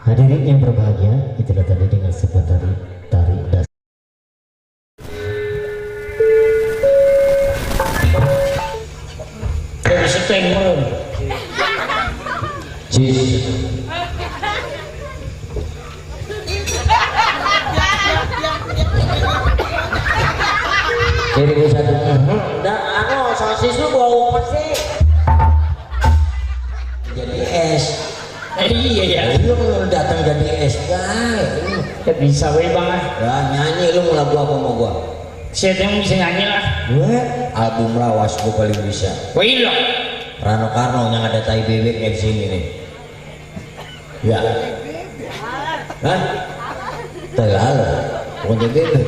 Hadirin yang berbahagia, itulah tadi dengan sebuah tari dasar. Jadi bisa dan sosis lu bau apa sih? Jadi es. Iya ya. Lu datang jadi es guys. Ya bisa weh bang. Ya nyanyi lu mau lagu apa sama gua? Siapa yang bisa nyanyi lah? Gue album lawas gua paling bisa. Wih lo. Rano Karno yang ada tai bebek kayak sini nih. Ya. Hah? Tai lalu. Bukan tai bebek.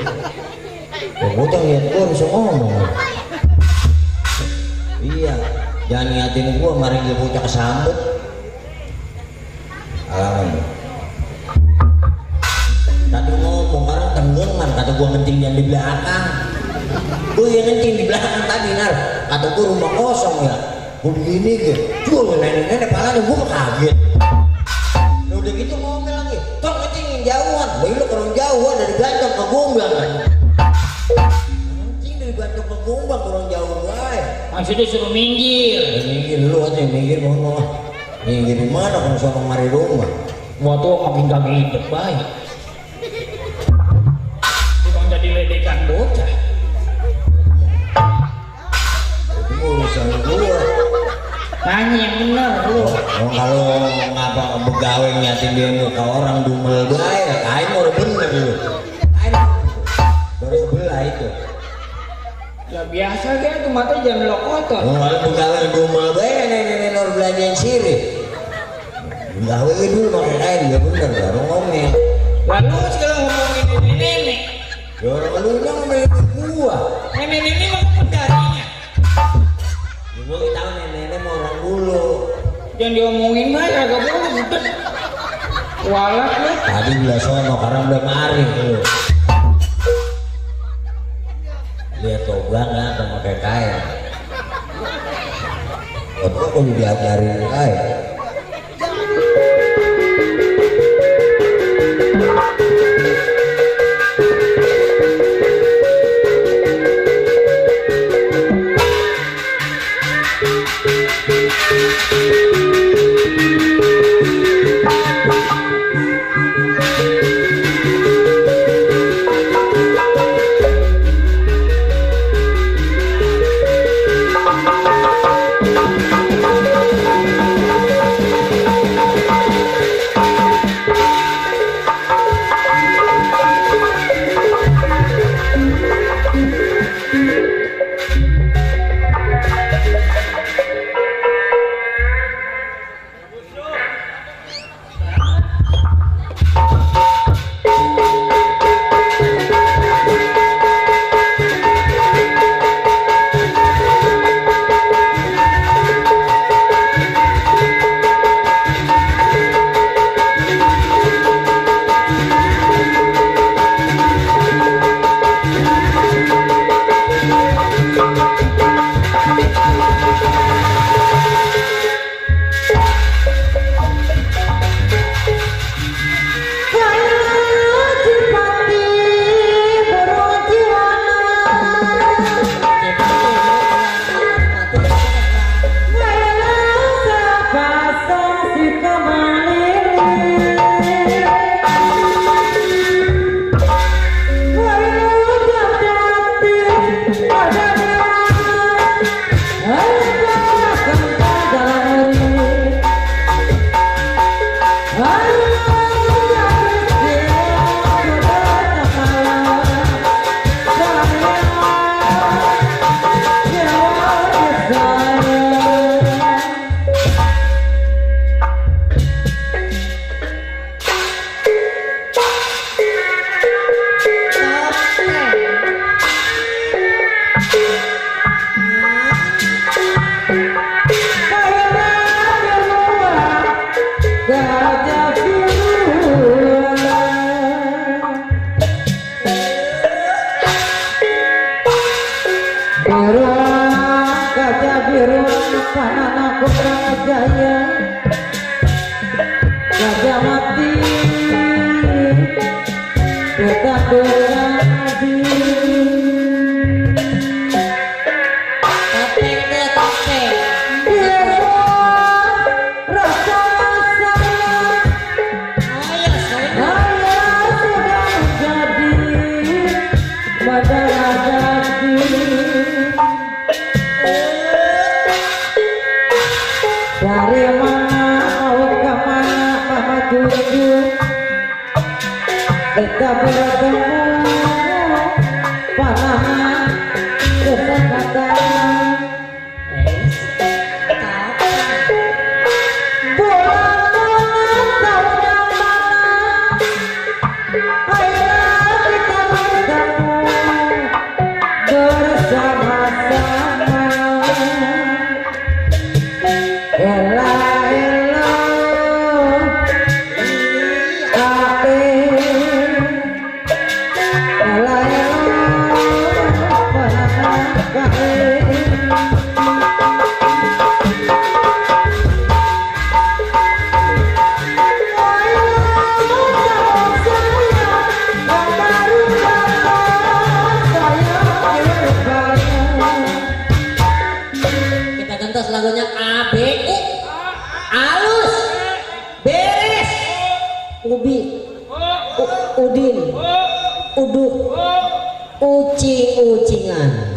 Gua jangan lihat gua bisa ngomong. Iya. Jangan niatin gua kemarin dia bocah kesambut. Alamin. Tadi ngomong karena tenggelam kata gua ngencing yang di belakang. Gua yang ngencing di belakang tadi nar. Kata gua rumah kosong ya. Gua begini gitu. Gua nenek-nenek palanya gua kaget. Udah gitu ngomel lagi. Tong ngencingin jauhan. Wah lu kurang jauhan dari Gantong ke Gombang kan. Ngencing dari Gantong ke Gombang kurang jauh guys. Maksudnya suruh minggir. Minggir dulu aja minggir mau. Minggir di mana kalau sama mari rumah. Waktu makin gak hidup baik. Cuma jadi ledekan bocah. Itu urusan gua. Tanya yang benar lu. Kalau ngapa begawe nyatin dia muka orang dumel bae, kain udah bener dulu. Kain baru sebelah itu. Ya biasa dia tuh mata jangan lo kotor. Kalau begawe dumel bae nenek-nenek orang belanjaan sirih. Begawe dulu pakai kain ya bener baru ngomel. Lalu sekarang ngomongin nenek-nenek. Ya orang lu ngomel gua. Nenek-nenek mah pendarinya. Ya gua tahu nenek-nenek mau orang dulu. Jangan diomongin mah ya gak boleh udah. Walat lu. Tadi belah sono karena udah mari tuh. Lihat togang nggak pakai kain. Waktu aku diajarin kain. kita bertemu panah kesempatan lagunya ABU alus beres ubi udin uduk ucing-ucingan.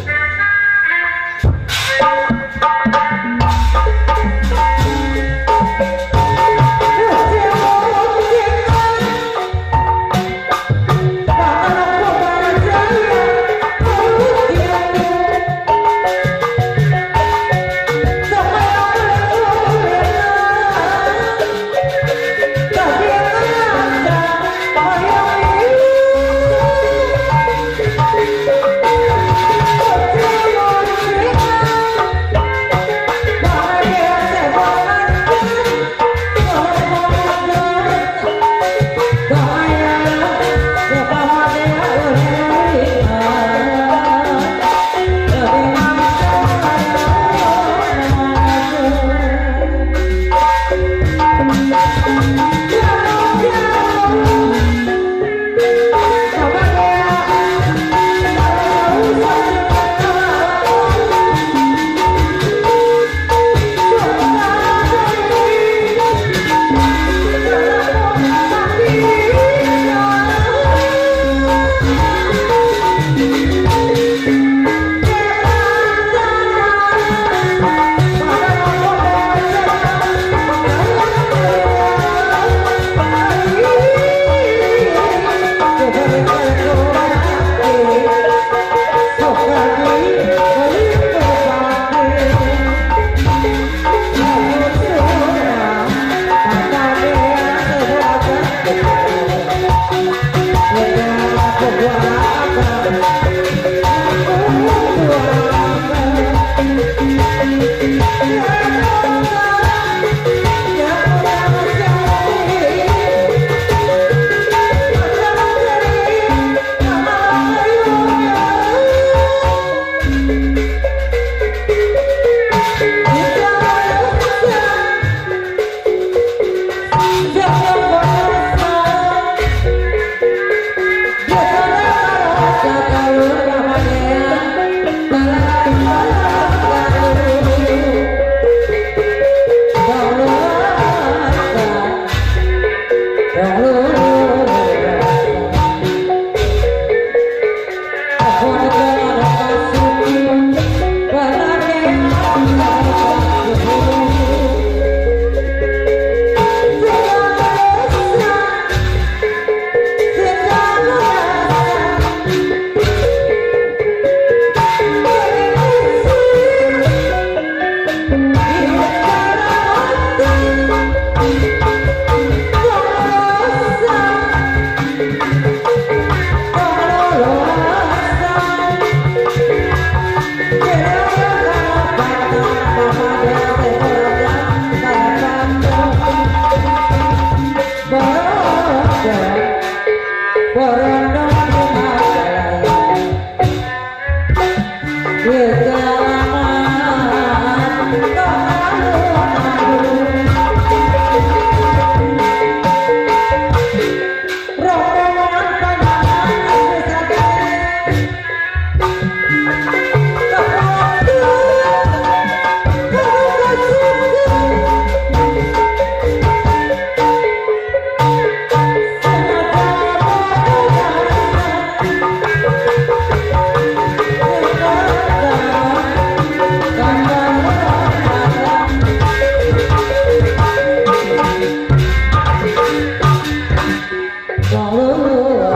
Oh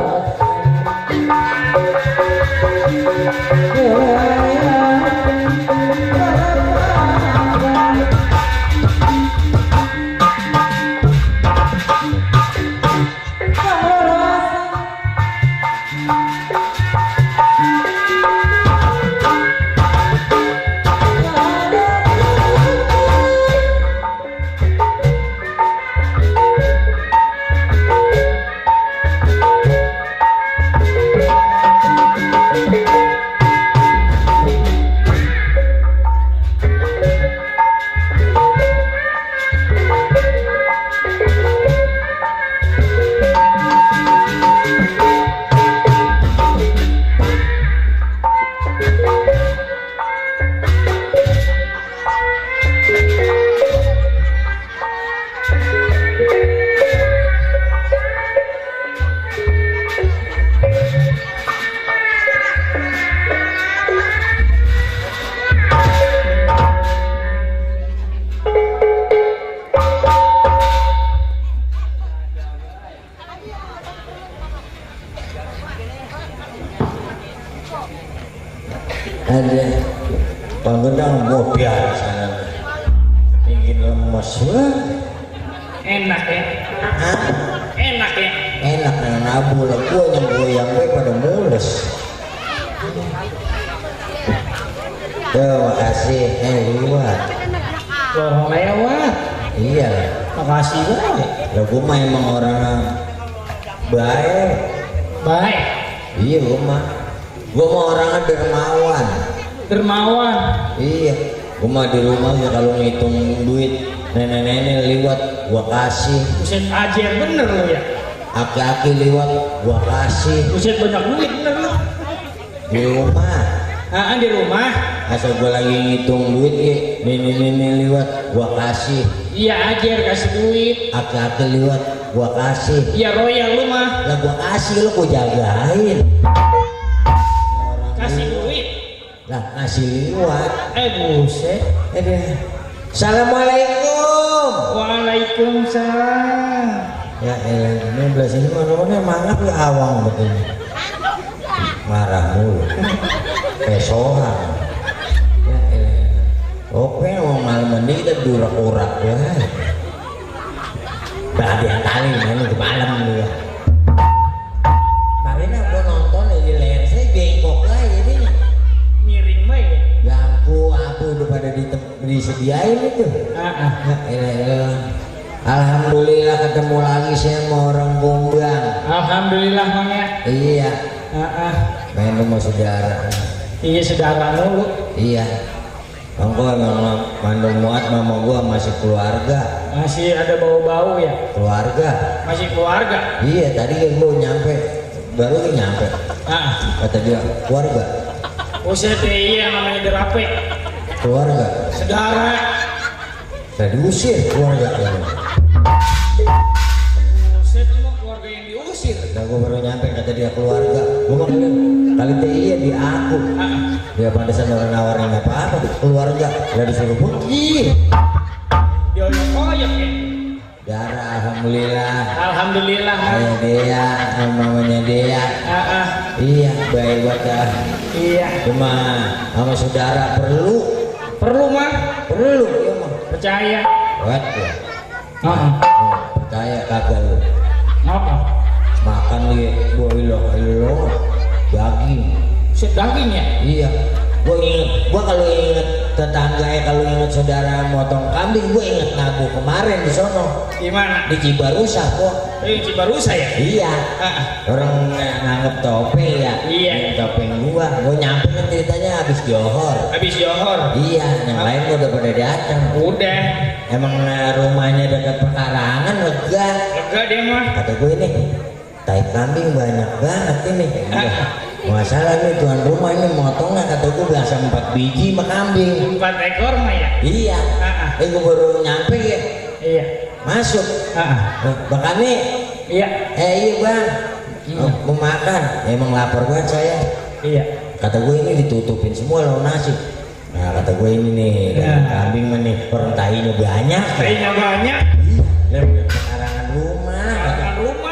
ada panggendang mau biasa ingin lemes wah Enak ya. Hah? Enak ya. Enak yang nabu lah gua yang goyang gue pada mules. Makasih liwat. Wah, lewat. Iya Makasih banget. lah gua mah emang orang baik. Baik. Iya gua mah orangnya dermawan. Dermawan. Iya gua mah di rumah ya kalau ngitung duit nenek-nenek liwat gua kasih, Buset ajar bener lo ya. aki-aki liwat gua kasih Buset banyak duit bener lo. di rumah. Di rumah. Asal gua lagi ngitung duit ya nenek-nenek liwat gua kasih, Iya ajar kasih duit. aki-aki liwat gua kasih. Iya royal lu mah. Lah gua kasih lu gua jagain. Kasih duit. Lah ngasih liwat. Buset. Deh. Assalamualaikum. Waalaikumsalam. Ya elah ini belah sini mana-mana mangap ya awang betul. Marah mulu. Pesohan. Ya elah. Oke mau malam mandi kita durak-urak ya. Berarti yang kali main ke malam dulu ya. Kemarin aku nonton di layar saya bengkok lah ini. Miring mah ya. Ganggu aku udah pada disediain itu. Ya elah. Alhamdulillah ketemu lagi saya sama orang Bombang. Alhamdulillah mang ya. Iya. Main rumah saudara. Iya saudara mulu. Iya. Engkau emang mandung muat mama gua masih keluarga. Masih ada bau-bau ya. Keluarga. Masih keluarga. Iya tadi kan gua nyampe. Baru nyampe. Kata dia keluarga. Buset iya namanya derape. Keluarga. Saudara. Saya diusir keluarga. Buset lu keluarga yang diusir. Nah gua baru nyampe kata dia keluarga. Gua mah kali teh iya di aku. Dia pantesan orang nawarin apa-apa keluarga. Dia disuruh pergi. Dioyok-oyok ya. Darah alhamdulillah. Alhamdulillah. Ayah dia, mamanya dia. Iya, baik buat dah. Iya. Cuma sama saudara perlu mah. Perlu ya mah. Percaya. Buat ya. Percaya kagak lu. Apa? Makan li gua ilo daging. Daging ya? Iya. Gua kalau inget tetangga kalau inget saudara motong kambing, gua inget nabu kemarin di sono. Di mana? Di Cibarusa kok. Di Cibarusa ya? Iya. Orang nganggep topeng ya. Iya. Topeng gua nyampe kan ceritanya habis johor. Habis johor. Iya, yang lain udah pada datang. Udah. Emang rumahnya dekat pekarangan lega. Lega dia mah. Kata gue ini, tai kambing banyak banget ini. Masalah nih tuan rumah ini motongnya kata gue biasa 4 biji mah kambing. 4 ekor mah ya? Iya. Gue baru nyampe ya. Iya. Masuk. Bahkan nih. Iya. Iya bang. Mau makan. Emang lapar banget saya. Iya. Kata gue ini ditutupin semua loh nasi. Nah kata gue ini nih kambing mah nih orang tainya banyak. Tainya banyak. Iya. Pekarangan rumah.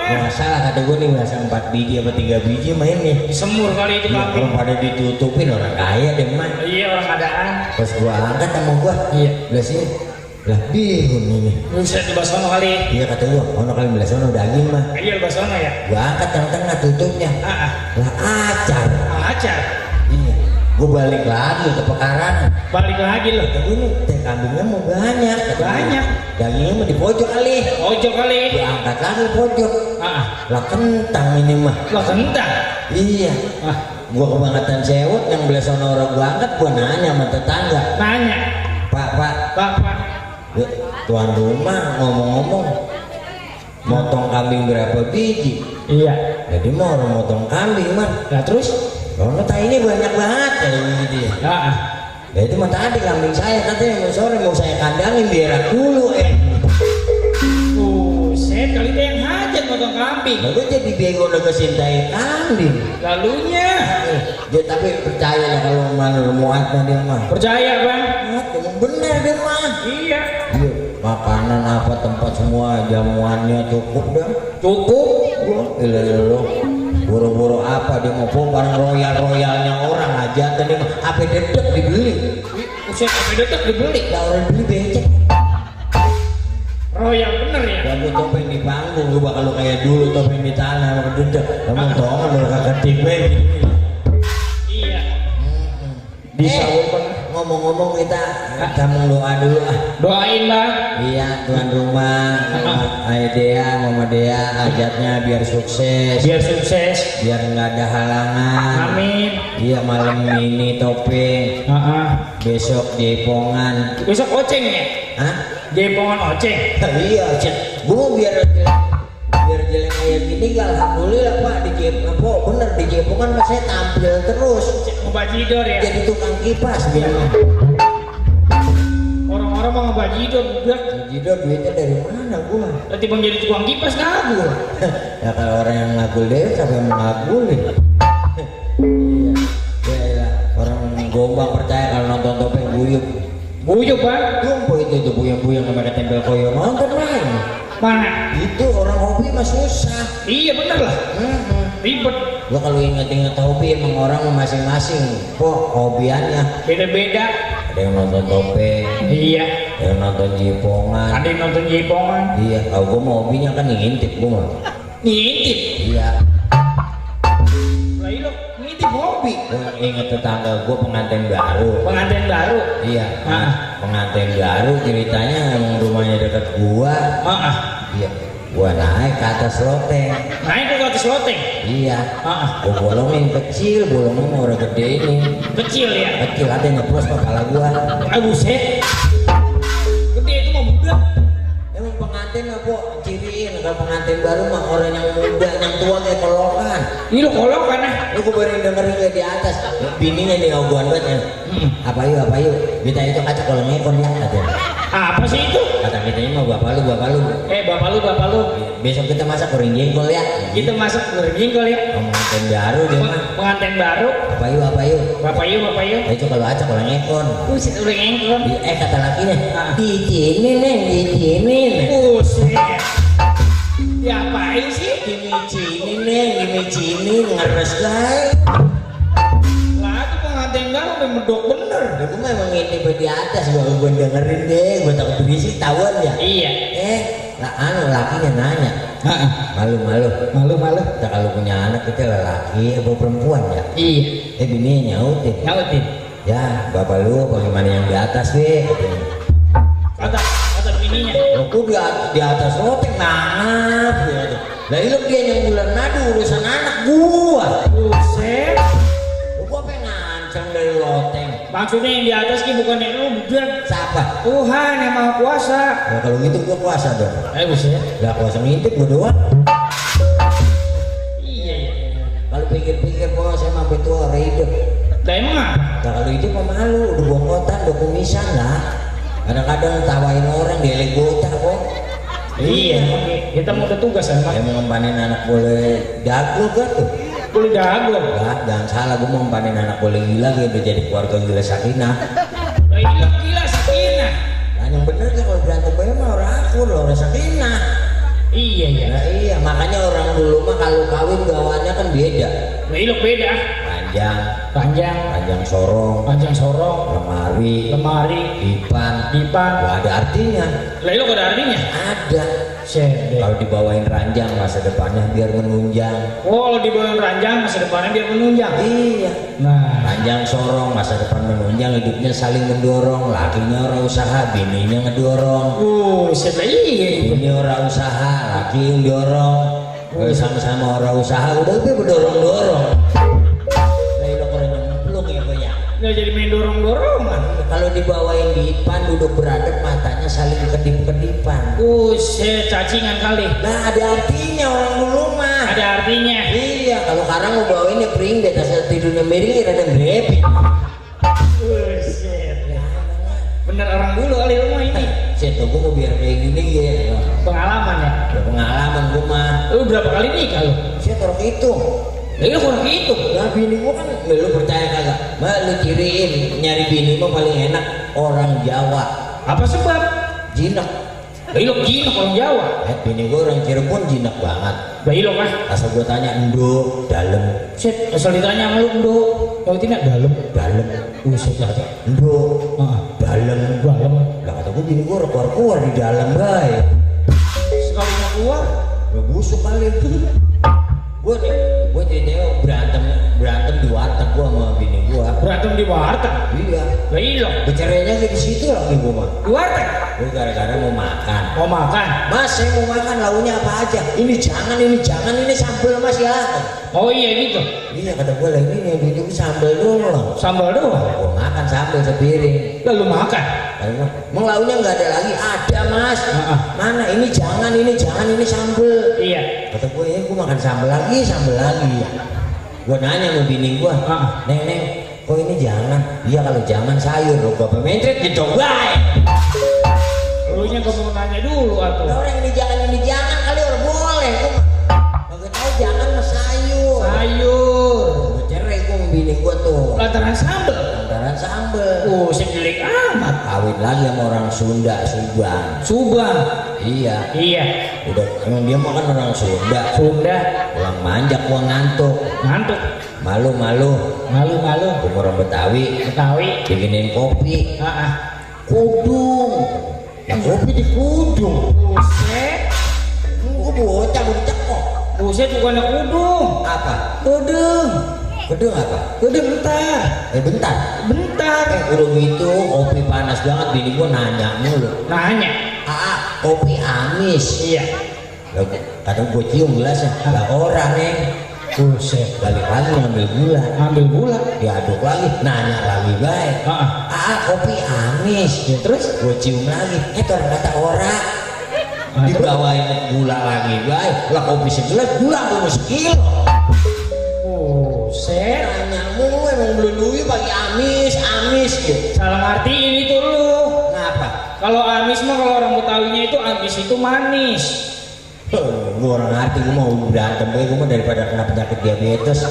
Masalah kata gue nih biasa 4 biji apa 3 biji main nih. Semur kali itu kambing. Orang pada ditutupin orang kaya deh man. Iya orang adaan. Pas gua angkat sama gua. Iya. Belah sini. Lah bihun ini. Buset di basono kali. Iya kata gua. Ono kali belah sono daging mah. Iya basono ya. Gua angkat yang tengah tutupnya. Lah acar. Acar. Iya. Gua balik lagi ke pekarangan. Balik lagi loh. Kata gua nih teh kambingnya mau banyak. Banyak. Dagingnya mah di pojok kali. Pojok kali. Gua angkat lagi pojok. Lah kentang ini mah. Lah kentang. Iya. Gua kebangetan sewot yang belah sono orang gua angkat, gua nanya sama tetangga. Nanya. Pak. Tuan rumah ngomong-ngomong motong kambing berapa biji? Iya. Jadi mau orang motong kambing mah. Nah terus? Kalau ini banyak banget kayak gitu ya. Ya itu mah tadi kambing saya katanya mau sore mau saya kandangin biar dulu Buset kali dia yang hajat motong kambing. Lalu jadi bego udah kesintai kambing. Lalunya? Dia tapi percaya ya kalau mana muat dia mah. Percaya bang? Emang bener dia mah. Iya. Iya. Makanan apa tempat semua jamuannya cukup dah. Cukup. Gila lo. Boro-boro apa dia mau barang royalnya orang aja tadi mah apa dedek dibeli. Usia apa detek dibeli. Ya orang beli becek. Royal bener ya. Gua topeng di panggung lu bakal lu kayak dulu topeng di tanah sama dedek. Kamu tongan lu kakak tingwe gini. Iya. Bisa ngomong-ngomong kita doa dulu ah. Doain bang. Iya tuan rumah, Dea, Mama Dea, hajatnya biar sukses, Biar sukses. biar nggak ada halangan. Amin. Iya malam ini topeng, besok jaipongan. Besok oceng ya. Hah? Jaipongan oceng. Iya, cek. Gua biar jelek kayak gini, alhamdulillah pak di Jaipongan, bener di Jaipongan mas saya tampil terus. Ngebajidor ya. Jadi tukang kipas biar. Orang-orang mau ngebajidor udah. Jidor duitnya dari mana gua? Nanti bang jadi tukang kipas ngabur. Ya kalau orang yang ngagul deh siapa yang mengaguli? Iya, ya, orang gombang percaya kalau nonton topeng buyuk. Buyuk bang. Jumpo itu buyang-buyang sama tempel koyo nonton main. Mana? Itu orang hobi mah susah. Iya bener lah. Ribet. Gua kalau inget-inget hobi emang orang masing-masing. Kok hobiannya? Beda-beda. Ada yang nonton topeng, Iya. ada yang nonton jaipongan. Ada yang nonton jaipongan. Iya, kalau gua mau hobinya kan ngintip gua mah. Ngintip. Iya. Lah iya lo ngintip hobi. Gua inget tetangga gua pengantin baru. Pengantin baru. Iya, Ah. pengantin baru ceritanya emang rumahnya dekat gua. Iya, gua naik ke atas loteng. Naik ke atas loteng. Iya, Ah. gua bolongin kecil, bolongin mau udah gede ini. Kecil ya. Kecil ada nyeplos kepala gua. Buset. Gede itu mah budak. Emang pengantin apa ciriin kalau pengantin baru mah orang yang muda, yang tua kayak kolokan. Ini lo kolok kan ah. Lu gua baru dengerin dia di atas. Bininya nih ngoguan banget ya. Apa yuk, kita itu kaca kalau ngekon ya katanya. Apa sih itu? Kata kita ini mau bapak lu. Bapak lu. Besok kita masak goreng jengkol ya. Kita masuk goreng kali ya. Pengantin baru dia mah. Pengantin baru. Apa yuk. Bapak yuk. Itu kalau acak kalau ngekon. Buset udah ngengkon. Kata lakinya, Ah. dijinin. Buset. Diapain sih? Dimicinin, ngeres guys. Lah itu pengantin baru udah medok bener. Aku memang ngintip di atas, gue dengerin deh, gue takut berisik tahuan ya. Iya. Lakinya nanya, malu. Kita kalau punya anak kita laki apa perempuan ya? Iya. Bininya nyautin. Ya, bapak lu bagaimana yang di atas weh? Kata bininya. Aku di atas loteng nangap gitu. Lah itu dia yang bulan madu urusan anak gua. Buset. Gua pengen ngancam dari loteng. Maksudnya yang di atas ki bukan yang lu budak. Siapa? Tuhan yang maha kuasa. Ya kalau gitu gua kuasa dong. Buset. Lah kuasa ngintip gua doang. Iya. Kalau pikir-pikir gua saya mampu tua orang hidup. Lah emang apa? Nah kalau itu mah malu, udah bongkotan, udah kumisan lah. Kadang-kadang tawain orang di elegota kok. Iya. Kita mau ke tugas kan, Pak? Saya mau ngempanin anak boleh dago gak tuh? Boleh dago. Lah jangan salah, gua mau ngempanin anak boleh gila gitu, jadi keluarga gila sakinah. Lah ini lo gila sakinah. Nah yang bener kan kalau berantem bae mah orang aku loh, orang sakinah. Iya. Nah iya, makanya orang dulu mah kalau kawin gawannya kan beda. Lah ini lo beda. Panjang sorong, lemari, dipan. Gak ada artinya. Lah ini lo gak ada artinya? Ada. Sedih. Kalau dibawain ranjang masa depannya biar menunjang. Oh, kalau dibawa ranjang masa depannya biar menunjang. Iya. Nah, Panjang sorong masa depan menunjang, hidupnya saling mendorong. Lakinya orang usaha, bininya ngedorong. sedih. Iya. Bini orang usaha, laki yang dorong. Sama-sama orang usaha udah lebih berdorong-dorong. Nggak jadi main dorong-dorongan. Kalau dibawain dipan duduk beradab matanya saling kedip-kedipan. Buset, cacingan kali. Nah ada artinya orang dulu mah. Ada artinya. Iya, kalau sekarang mau bawainnya pring di atas tidurnya miring ada grepi. Buset. Bener orang dulu kali rumah ini. Saya tuh gua mau biar kayak gini ya. Pengalaman ya. Udah pengalaman gua mah. Lu berapa kali nikah lu? Saya taruh hitung. Lu kurang hitung. Nah bini gua kan, lu percaya kagak? Mbak lu ciriin nyari bini mah paling enak orang Jawa. Apa sebab? Jinak. Ilok jinak orang Jawa. Bini gue orang Cirebon jinak banget. Ilok ah. Asal gue tanya endo dalam. Set asal ditanya sama lu endo. Kau tidak dalam. Dalam. Set lah. Endo Dalam. dalam. Lah kata gue bini gue keluar di dalam baik. Sekali mau keluar, Busuk kali. Gue jadi berantem di warteg gue sama bini gue. berantem di warteg. Iya. Ilok. Bercerainya di situ lagi gue mah. Di warteg. Gue gara-gara mau makan. Mau makan. Mas, saya mau makan launya apa aja? Ini jangan, ini sambal mas ya. Oh iya gitu. Iya kata gue lagi ini yang dijuk sambal doang. Sambal doang. Gue makan sambal sepiring. Lalu makan. Emang launya nggak ada lagi? Ada mas. Mana? Ini jangan, ini sambal. Iya. Kata gue ya gue makan sambal lagi. Gue nanya sama bini gue, neng, kok ini jangan? Iya kalau jangan sayur, lo bapak mentret gitu, baik. Lu nya mau nanya dulu atuh. Orang ini jangan kali orang boleh. Gue tahu jangan mas sayur. Sayur. Gue cerai gue sama bini gue tuh. Lantaran sambel. Sejelik amat. Kawin lagi sama orang Sunda, Subang. Iya. Udah, emang dia mah kan orang Sunda. Pulang manjak, gua ngantuk. Malu. Gua orang Betawi. Bikinin kopi. Kudung. Ya kopi di kudung. Buset. Gua bocah kok. Buset bukannya kudung. Apa? Kudung. Kudung apa? Kudung bentar. Bentar. Udah gitu kopi panas banget, bini gua nanya mulu. Kopi amis. Iya. Kadang gua cium gelasnya. Lah orang neng. Buset. Balik lagi ngambil gula. Diaduk lagi. Nanya lagi baik. Kopi amis. Ya, terus gua cium lagi. Ternyata orang. Dibawain gula lagi baik. Lah kopi segelas gula gua sekilo. Buset. Nanya mulu emang belum pagi amis gitu. Salah ngertiin itu lu. Kenapa? Kalau amis mah kalau orang Betawinya itu amis itu manis. Gue orang ngerti, gue mau berantem gue mah daripada kena penyakit diabetes.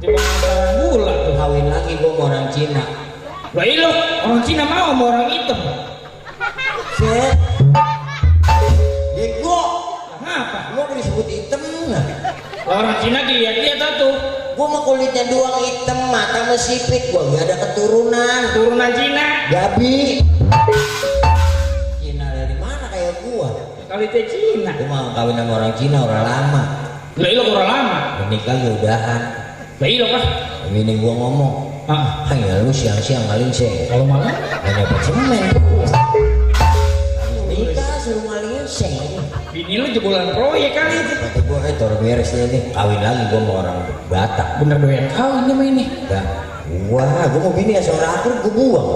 Cuma masalah gula tuh. Kawin lagi gue sama orang Cina. Lah iya orang Cina mau sama orang hitam. Set. Bego. Kenapa? Gue mau disebut hitam nggak? Lah orang Cina dilihat-lihat tuh. Gue mah kulitnya doang hitam, mata mesipit, gue gak ada keturunan. Turunan Cina. Gabi. Cina dari mana kayak gue? Kali teh Cina. Gue mau kawin sama orang Cina, orang lama. Lah iya orang lama. Menikah ya udahan. Lah iya kah? Bini gue ngomong, ya lu siang-siang kali sih. Kalau malam? Gak nyapa cemen. Nikah suruh malingin seng. Bini lu jebolan proyek kali. Kata gue, taruh beres deh nih. Kawin lagi gue sama orang Batak. Bener doyan kawin sama ini. Dah. Wah, gue mau bini ya seorang akur gue buang.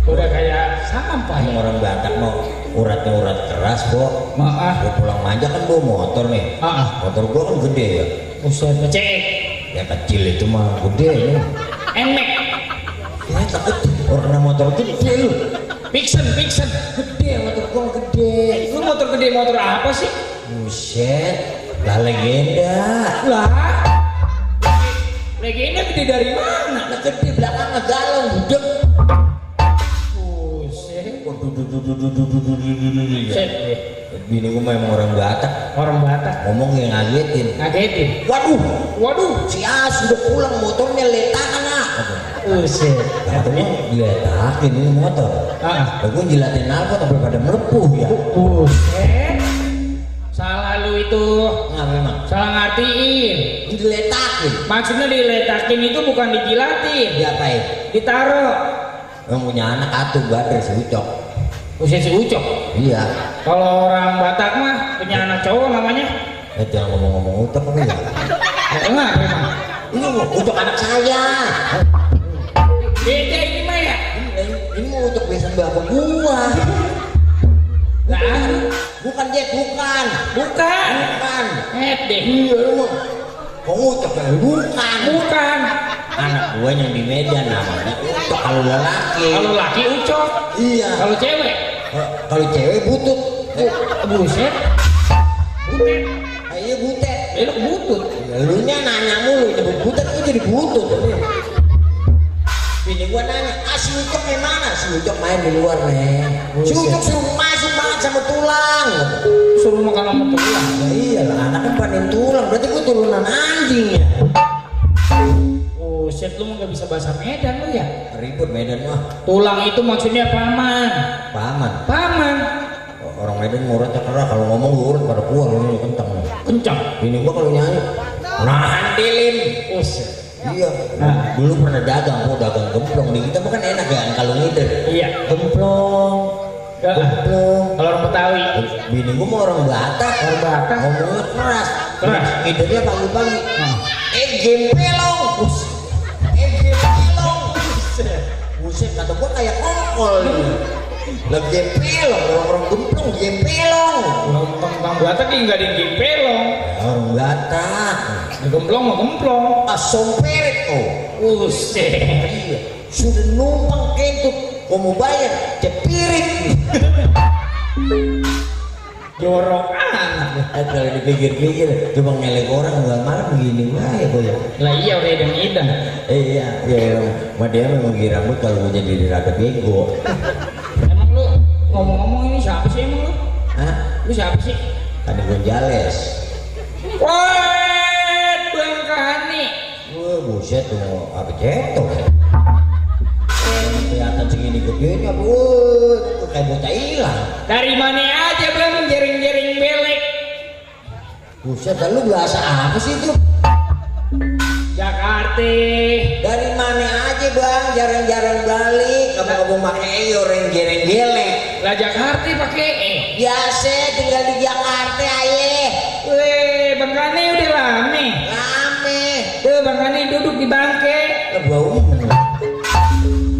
Udah kayak sampah ya. Orang Batak mau uratnya urat keras kok. Gue pulang manja kan bawa motor nih. Motor gue kan gede ya. Buset, ngecek. Ya kecil itu mah gede ya. Enek. Ya tak kecil. Orang motor gede lu. Pixen. Gede motor gue gede. Lu motor gede motor apa sih? Buset. Lah legenda. Lah. Legenda gede dari mana? Nah gede belakangnya galon budek. Buset. Buset. Bini gue memang orang Batak. Orang Batak. Ngomong yang ngagetin. Waduh. Si As udah pulang motornya letakan ah. Buset. Katanya diletakin ini motor. Gue jilatin apa tapi pada melepuh ya. Buset. Salah lu itu. Nggak memang. Salah ngertiin. Diletakin. Maksudnya diletakin itu bukan dijilatin. Diapain? Ditaruh. Yang punya anak atuh badar si Ucok. Usia si Ucok. Iya. Kalau orang Batak mah punya anak cowok namanya. Jangan ngomong-ngomong Ucok kan ya. Enggak, memang. Ini Ucok anak saya. Beda ini mah ya. Ini mau Ucok besan bapak gua. Lah, bukan Jack, bukan. Deh. Iya lu mah. Kok Ucok kan? Bukan. Anak gua yang di Medan namanya Ucok kalau laki. Kalau laki Ucok. Iya. Kalau cewek? Kalau cewek butut. Buset. Butet. Iya butet. Elok butut. Ya, lu nya nanya mulu nyebut butet itu jadi butut. Bini gua nanya, si Ucok yang mana? Si Ucok main di luar nih. Si Ucok suruh masuk banget sama tulang. Suruh makan sama tulang. Ya iyalah, anak kan panen tulang, berarti gue turunan anjing ya. Oh, set lu nggak bisa bahasa Medan lu ya? Ribut Medan mah. Tulang itu maksudnya paman. Paman. Paman. Orang Medan murah terkerah, kalau ngomong gue urut pada keluar ini kenceng. Kencang. Ini gua kalau nyanyi nahan dilin. Oh, set. Iya. Nah. Dulu pernah dagang, dagang gemplong di kita mah kan enak ya kalau ngider. Iya. Gemplong. Enggak. Gemplong. Kalau orang Betawi. Bini gua mah orang Batak. Orang Batak. Ngomongnya keras. Keras. Ngidernya pagi-pagi. Nah. Gempelong. Gempelong. Buset, kata gua kayak kongkol nih. Lah gempelong, orang gemplong gempelong. Orang Batak ini nggak ada yang gempelong. Orang Batak. Gemplong mah gemplong. Asomperet oh. Buset. Iya. Sudah numpang kentut, kau mau bayar cepirit. Jorok anak. Kalau dipikir-pikir, cuma ngelek orang nggak marah begini ya kok ya. Lah iya udah idang-idang. Iya, ya, mah dia memang kira rambut kalau mau jadi rada bego. Emang lu ngomong-ngomong ini siapa sih emang lu? Hah? Lu siapa sih? Ada Gonjales. Wah, Bang Kahani. Wah, buset tuh apa cetok. Kelihatan segini gedenya, wah, kayak bocah hilang. Dari mana aja Bang jering-jering belek? Buset, lu bahasa apa sih itu? Jakarta. Dari mana aja bang, jarang-jarang balik. Kamu pakai orang gereng-geleng. Lah Jakarta pakai Biasa tinggal di Jakarta aye. Weh, Bang Kahani udah lama. Rame. Tuh Bang Kahani duduk di bangke. Bau.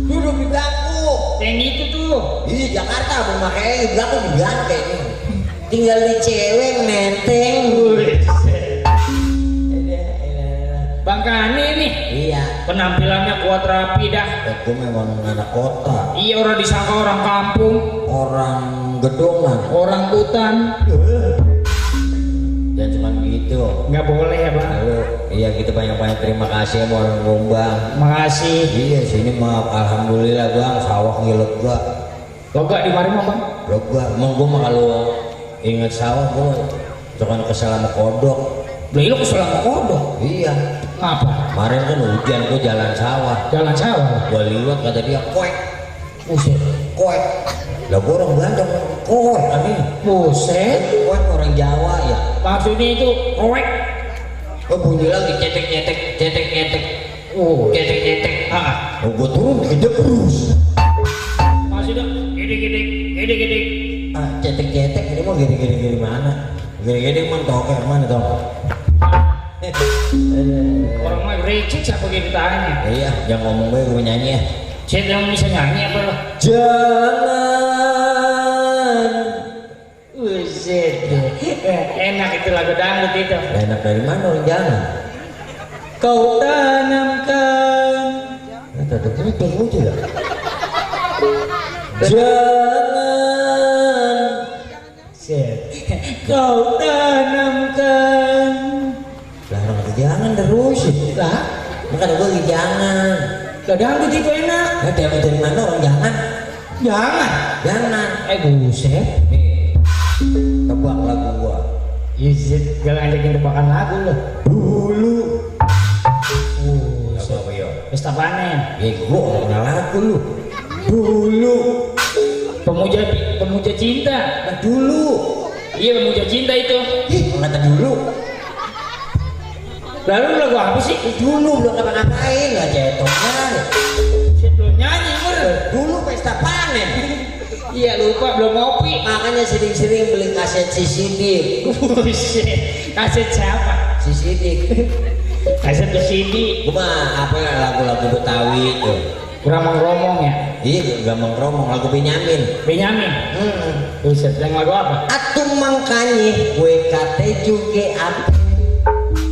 Duduk di bangku. Yang itu tuh. Iya Jakarta, mau pakai belakang di bangke nih. Tinggal di cewek menteng. Bang Kahani nih. Iya. Penampilannya kuat rapi dah. Aku memang anak kota. Iya orang disangka orang kampung, Orang gedongan. orang hutan. Dan cuma gitu. Nggak boleh ya Bang. Lalu, iya kita banyak-banyak terima kasih sama orang Gombang. Makasih. Iya sini mah alhamdulillah bang sawah ngilet gua. Lo gak di mari mah Bang? Gua emang gua mah kalau inget sawah gua jangan kesal sama kodok. Beli lo kesel sama kodok. Iya. Apa? Kemarin kan hujan gua jalan sawah. Jalan sawah. Gua liwat kata dia koek. Buset. Koek. Lah gua orang Belanda koek kan ini. Buset. Koek orang Jawa ya. Maksudnya itu korek. Gua bunyi lagi cetek. Oh, Cetek. ah. Oh, gua turun gede terus. Maksudnya gede. Ah, cetek ini mau gede mana? Gede mentok mana toh? Orang mah receh siapa gitu tanya. Iya, jangan ngomong gue nyanyi ya. Saya yang bisa nyanyi apa lo? Jangan. Buset. Enak itu lagu dangdut itu. Enak dari mana orang jangan? Kau tanamkan. Ada putar lucu ya. Jangan. Set. Kau tanamkan. Lah orang jangan terus. Lah, Bukan gue lagi jangan. lagu dangdut itu enak. Nah, dari mana orang jangan? Jangan. Jangan. Buset. Nih, tebak lagu gua. Buset, gak ngajakin tebakan lagu lo. Dulu. Buset. Apa ya? Pesta panen. Ya gua orang lagu lu. Dulu. Pemuja cinta. Nah, dulu. Iya, pemuja cinta itu. Ih, kata dulu. Lalu lagu apa sih? Dulu belum ngapa-ngapain lah cetoknya. Saya belum nyanyi, Mur. Dulu pesta panen. Iya, lupa belum ngopi. Makanya sering-sering beli kaset si Sidik. Buset. Kaset siapa? Si Sidik. Kaset CD. Gua mah apa ya lagu-lagu Betawi tuh. Romong-romong ya. Iya, gampang ngomong lagu Benyamin. Benyamin. Buset, yang lagu apa? Atuh mangkanye gue kate juga apa?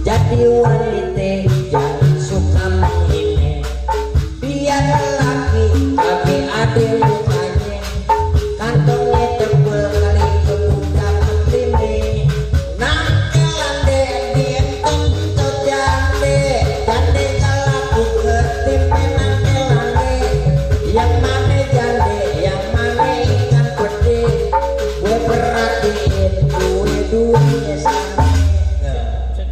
Jadi wanita jangan suka menghina. Biar lelaki tapi ada mukanya. Kantongnya tebel kali kebuka petine. Nangkelan deh dientot jande. Jande kalau aku ketimpe nangkelan deh. Yang mana jande Buset,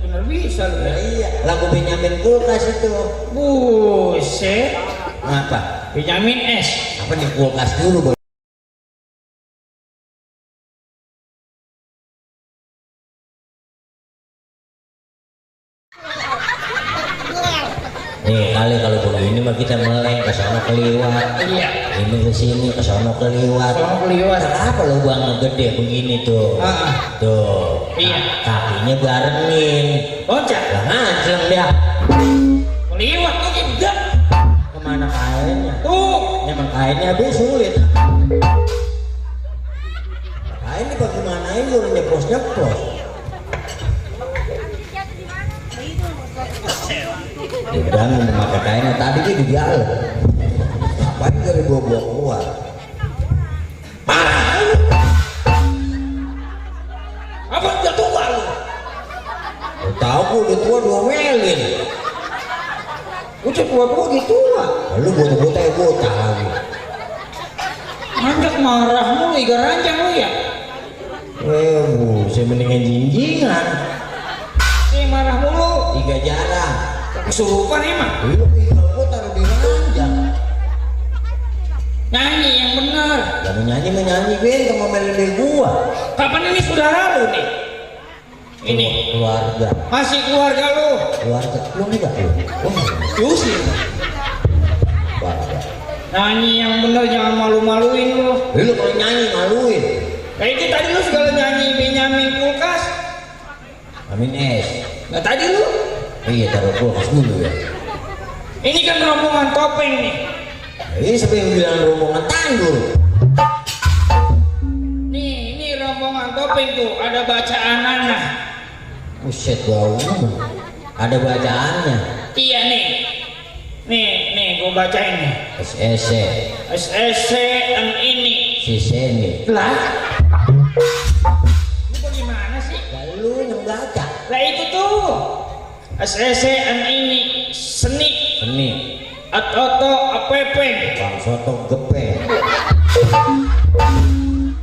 bener bisa lu ya. Iya, lagu Benyamin Kulkas itu. Buset, Apa? Benyamin S. Apa nih kulkas dulu, Bos? Nih kali kalau begini mah kita meleng ke sana keliwat. Iya. Ini ke sini ke sana keliwat. Sono keliwat. Kenapa lu bang gede begini tuh? Tuh. Iya. Kakinya barengin. Loncat. Lah nganceng dia. Keliwat tuh tidak. Kemana kainnya? Tuh. Emang kainnya habis sulit. Kain ini bagaimana ini udah nyeplos. Udah mau memakai kainnya tadi dia di dalam. Ngapain dari bawa keluar? Parah! Apa udah tua lu? Lu tahu gua udah tua diomelin. Udah tua di tua. Lu bocah lagi. Anjak marah mulu, iga ranjang lu ya. Saya mendingan jinjingan. Si marah mulu. Tiga jarang. Kesurupan emang. Lu tinggal gua taruh di ranjang. Nyanyi yang benar. Jangan menyanyi benteng ngomelin dari gua. Kapan ini saudara lu nih? Ini Keluarga. masih keluarga lu. Keluarga. Lu enggak lu? Diusir. Keluarga. Nyanyi yang benar, jangan malu-maluin lu. Lu kalau nyanyi maluin. Kayak itu tadi lu segala nyanyi Benyamin Kulkas. Amin es. Nah tadi lu. Iya taruh kulkas dulu ya. Ini kan rombongan topeng nih. Ini siapa yang bilang rombongan tanggul? Nih, ini rombongan topeng tuh. Ada bacaan anak. Buset baunya. Ada bacaannya. Iya nih. Nih, gua bacain nih. SSC. SSC dan ini. Si Seni. Lah. Ini bagaimana sih? Lalu yang baca. Lah itu tuh. SSC dan ini. Seni. Seni. Atoto apepeng. Bang soto gepeng.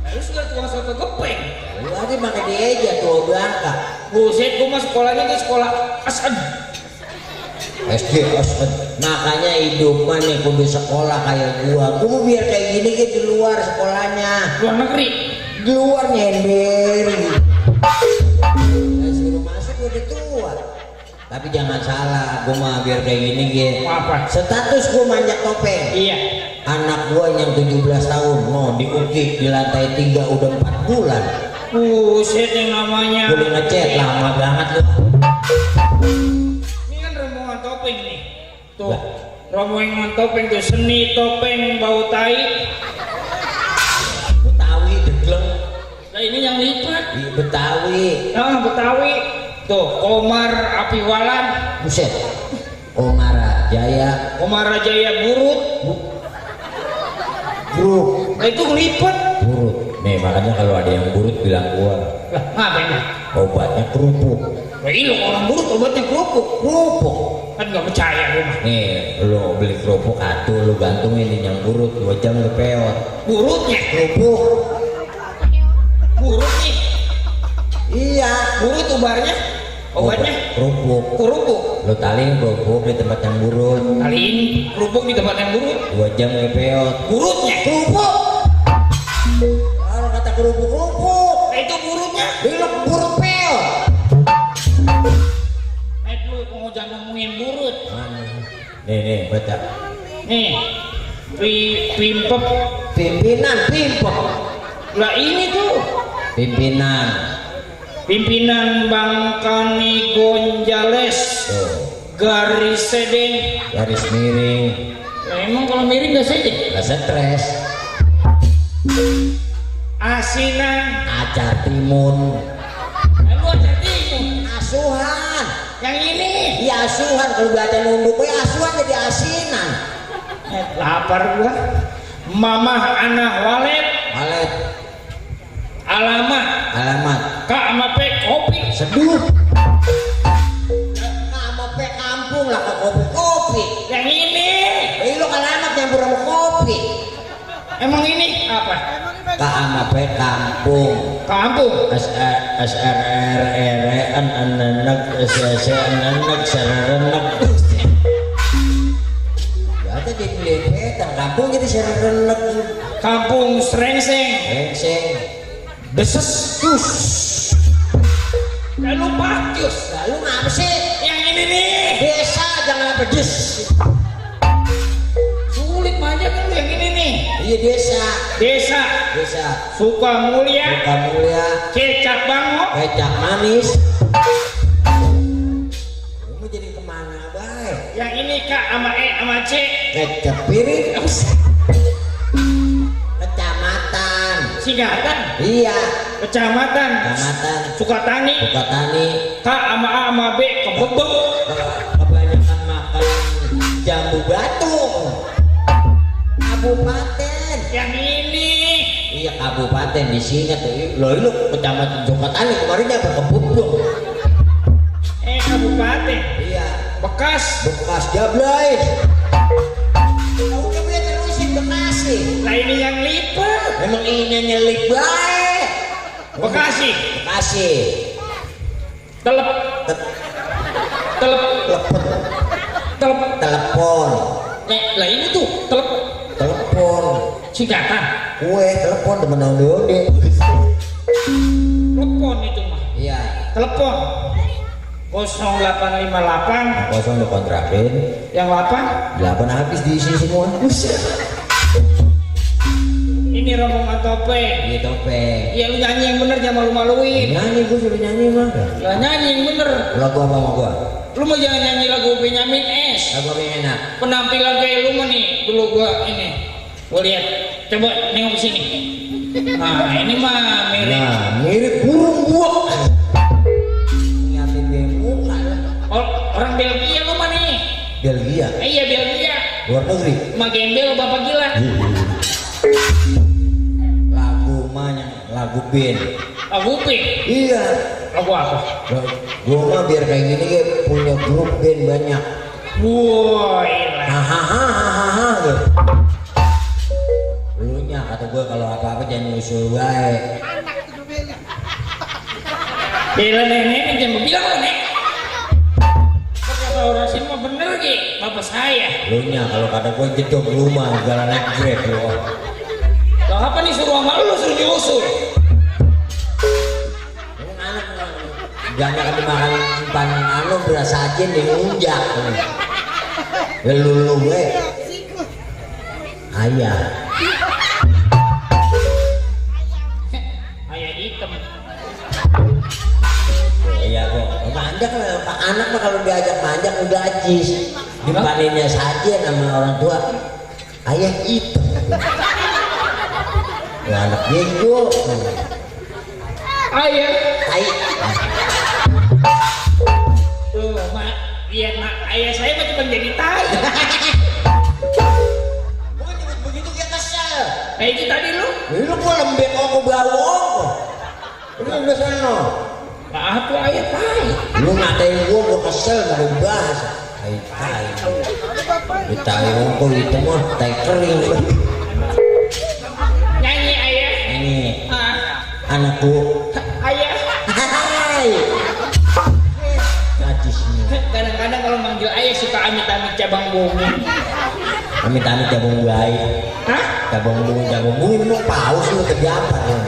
Lu sudah tukang soto gepeng. Lu aja pakai dieja tuh belaka. Buset, gua mah sekolahnya di sekolah Asad. SD Osman. Makanya hidup mah nih kudu sekolah kayak gua. Gua mau biar kayak gini gitu di luar sekolahnya. Luar negeri. Di luar nyender. Suruh masuk udah tua. Tapi jangan salah, gua mah biar kayak gini gitu. Apa? Status gua manjat topeng. Iya. Anak gua yang 17 tahun mau diukik di lantai 3 udah 4 bulan. Buset, yang namanya. Boleh ngechat lama banget lu. Ini kan rombongan topeng nih. Tuh. Rombongan topeng tuh, seni topeng bau tai. Betawi degleng. Nah ini yang lipat. Di Betawi. Ah, Betawi. Tuh, Komar Apiwalan. Buset. Omara Jaya. Komar Rajaya Burut. Buruk. Nah itu ngelipat. Buruk. Nih makanya kalau ada yang buruk bilang gua. Lah, ngapain nih? Obatnya kerupuk. Wah, iya orang burut obatnya kerupuk. Kerupuk. Kan nggak percaya gue mah. Nih lu beli kerupuk atuh lu gantungin di yang buruk 2 jam lu peot. Burutnya. Kerupuk. Burut nih. Iya. Burut ubarnya. Obatnya. Kerupuk. Kerupuk. Lu talin kerupuk di tempat yang buruk. Kali ini kerupuk di tempat yang burut. 2 jam lu peot. Burutnya. Kerupuk. Kalau kata kerupuk. Nah itu burutnya. Lu buruk peot. Lu mau jangan ngomongin burut. Nih baca. Nih. Pimpep. Pimpinan pimpok. Lah ini tuh. Pimpinan Bangkani Gonjales. Tuh. Garis sedeng. Garis miring. Lah emang kalau miring gak sedeng? Gak stres. Asinan. Acar timun. Lu ada timun. Asuhan. Yang ini. Iya asuhan. Kalau baca nunduk ya asuhan jadi asinan. Lapar gua. Mamah anak walet. Walet. Alamat. Kak sama pe kopi. Seduh. Sama pe kampung lah ke kopi. Yang ini. Lu alamat nyampur sama kopi. Emang ini apa? Kak sama sama P kampung. Kampung. SRRR anak anak serenak. Ya ada di lepetan kampung jadi serenak. Kampung Srengseng. Rengseng. Deses. Lalu Patius. Lalu ngapa sih? Yang ini nih. Desa jangan pedes. Sulit banyak kan yang ini nih. Iya desa. Desa. Desa. Sukamulia. Sukamulia. Kecap Bango. Kecap manis. Kamu jadi kemana baik? Yang ini Kak sama E sama C. Kecap piring. Kecamatan. Singkatan. Iya. Kecamatan. Kecamatan. Sukatani. Sukatani. K sama A sama B kebebek. Kebanyakan makan jambu batu. Kabupaten. Yang ini. Iya kabupaten di sini tuh. Lo kecamatan Sukatani kemarin apa kebubung? Kabupaten. Iya. Bekas. Bekas Jablay. Kamu boleh terusin Bekasi. Nah ini yang lipat. Memang ini nyelik baik. Bekasi. Bekasi. Telep. Telep. Lepet. Telep. Telepon. Lah ini tuh telep. Telepon. Singkatan. Kue telepon temen onde. Telepon itu mah. Iya. Telepon. 0858. Kosong dikontrakin. Yang 8. 8 habis diisi semua. Ini rombongan topeng. Iya topeng. Iya lu nyanyi yang bener jangan malu-maluin. Nyanyi gua suruh nyanyi mah. Lah nyanyi yang bener. Lagu apa sama gua? Lu mau jangan nyanyi lagu Benyamin S. Lagu apa yang enak? Penampilan kayak lu mah nih dulu gua ini. Gua lihat. Coba nengok ke sini. Nah, ini mah mirip. Nah, mirip burung buak. Nyatin dia muka. Orang Belgia lu mah nih. Belgia. Iya Belgia. Luar negeri. Mah gembel bapak gila. Lagu mana? Lagu band. Lagu pink. Iya. Lagu apa? Gua mah biar kayak gini kayak punya grup band banyak. Woi. Hahaha gitu. Lu nya kata gua kalau apa-apa jangan nyusul baik. Bela nenek jangan bilang lo nek. Kata orang sini mah bener ki, bapak saya. Lu nya kalau kata gua jedok rumah jalan naik grab lu. Lah apa nih suruh sama lu suruh nyusul? Jangan kami makan pan anu beras aja nih ngunjak. Lu gue. Ayah. Ayah hitam. Iya kok. Manjak Pak anak mah kalau diajak manjak udah ajis. Dipaninnya saja nama orang tua. Ayah itu. Ya anak bego. Ayah. Ayah. Tuh, mak. Iya, mak. Ayah saya mah cuma jadi tai. Bukan nyebut begitu dia kesel. Kayak itu tadi lu. Lu gua lembek aku bau. Lu udah sana. Maaf tuh ayah tai. Lu ngatain gua kesel mau bahas. Tai. Tai ongko itu mah tai kering. Nyanyi ayah. Ini Ah, anakku. ayah. Hai. Najisnya. Kadang-kadang kalau manggil ayah suka amit-amit cabang bumi. Amit-amit jabung baik. Hah? Jabung bumi memang paus lu kerja apa ya?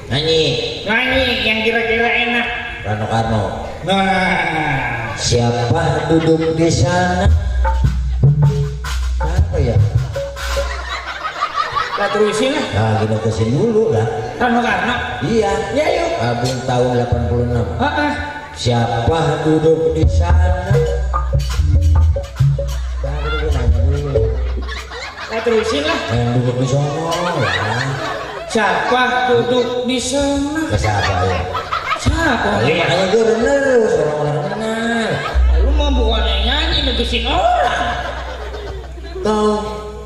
Nyanyi. Nyanyi yang kira-kira enak. Rano Karno. Nah, Siapa duduk di sana? Apa ya? lah terusin lah. Nah, kita kesini dulu lah. Rano Karno. Iya. Ya yuk. Album tahun 86. Ah. Siapa duduk di sana? Nah, kita nanya dulu. Lah terusin lah. Yang duduk di sana ya. Siapa duduk di sana? Ke siapa ya? Siapa? Makanya makanya gue bener, orang-orang kenal. Lu mau bukan yang nyanyi negesin orang.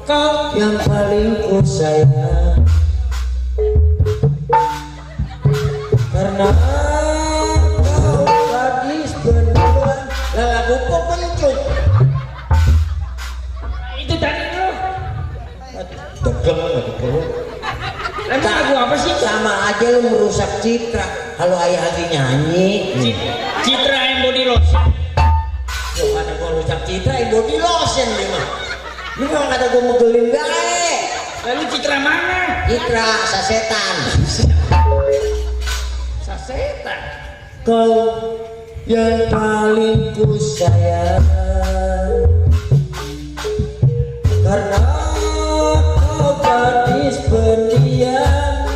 Kau yang paling ku sayang. Karena kau gadis beneran. Lah lagu kok pencuk. Itu tadi lu. Degem lagi perut. Emang lagu Citra. Kalau ayah lagi nyanyi, Citra yang body lotion. yo kata gua rusak Citra yang body lotion dia mah. Lu memang kata gua megelin bae. Lalu Citra mana? Citra sasetan. Sasetan. Kau yang paling ku sayang, karena kau gadis pendiam,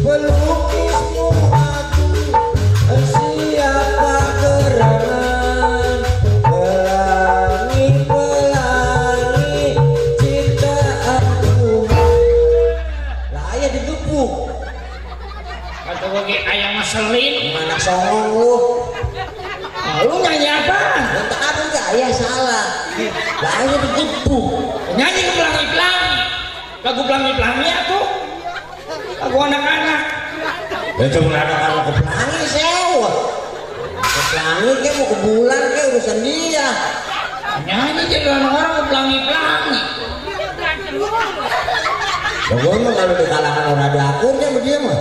pelukismu aku siapa gerangan, pelangi cinta aku. Lah ayah digebuk. Atau bagi ayam selin. Mana songong lu? Oh, lu nyanyi apa? Bentak apa enggak? Ayah salah. Lah ayah digebuk. Nyanyi ke pelangi-pelangi. Lagu pelangi-pelangi aku. Lagu anak-anak. Ya cuma anak-anak ke pelangi sewa. Ke pelangi kayak mau ke bulan kayak urusan dia. Nyanyi jadi orang-orang ke pelangi-pelangi. Ya gue emang kalau di kalangan orang ada akurnya sama dia mah.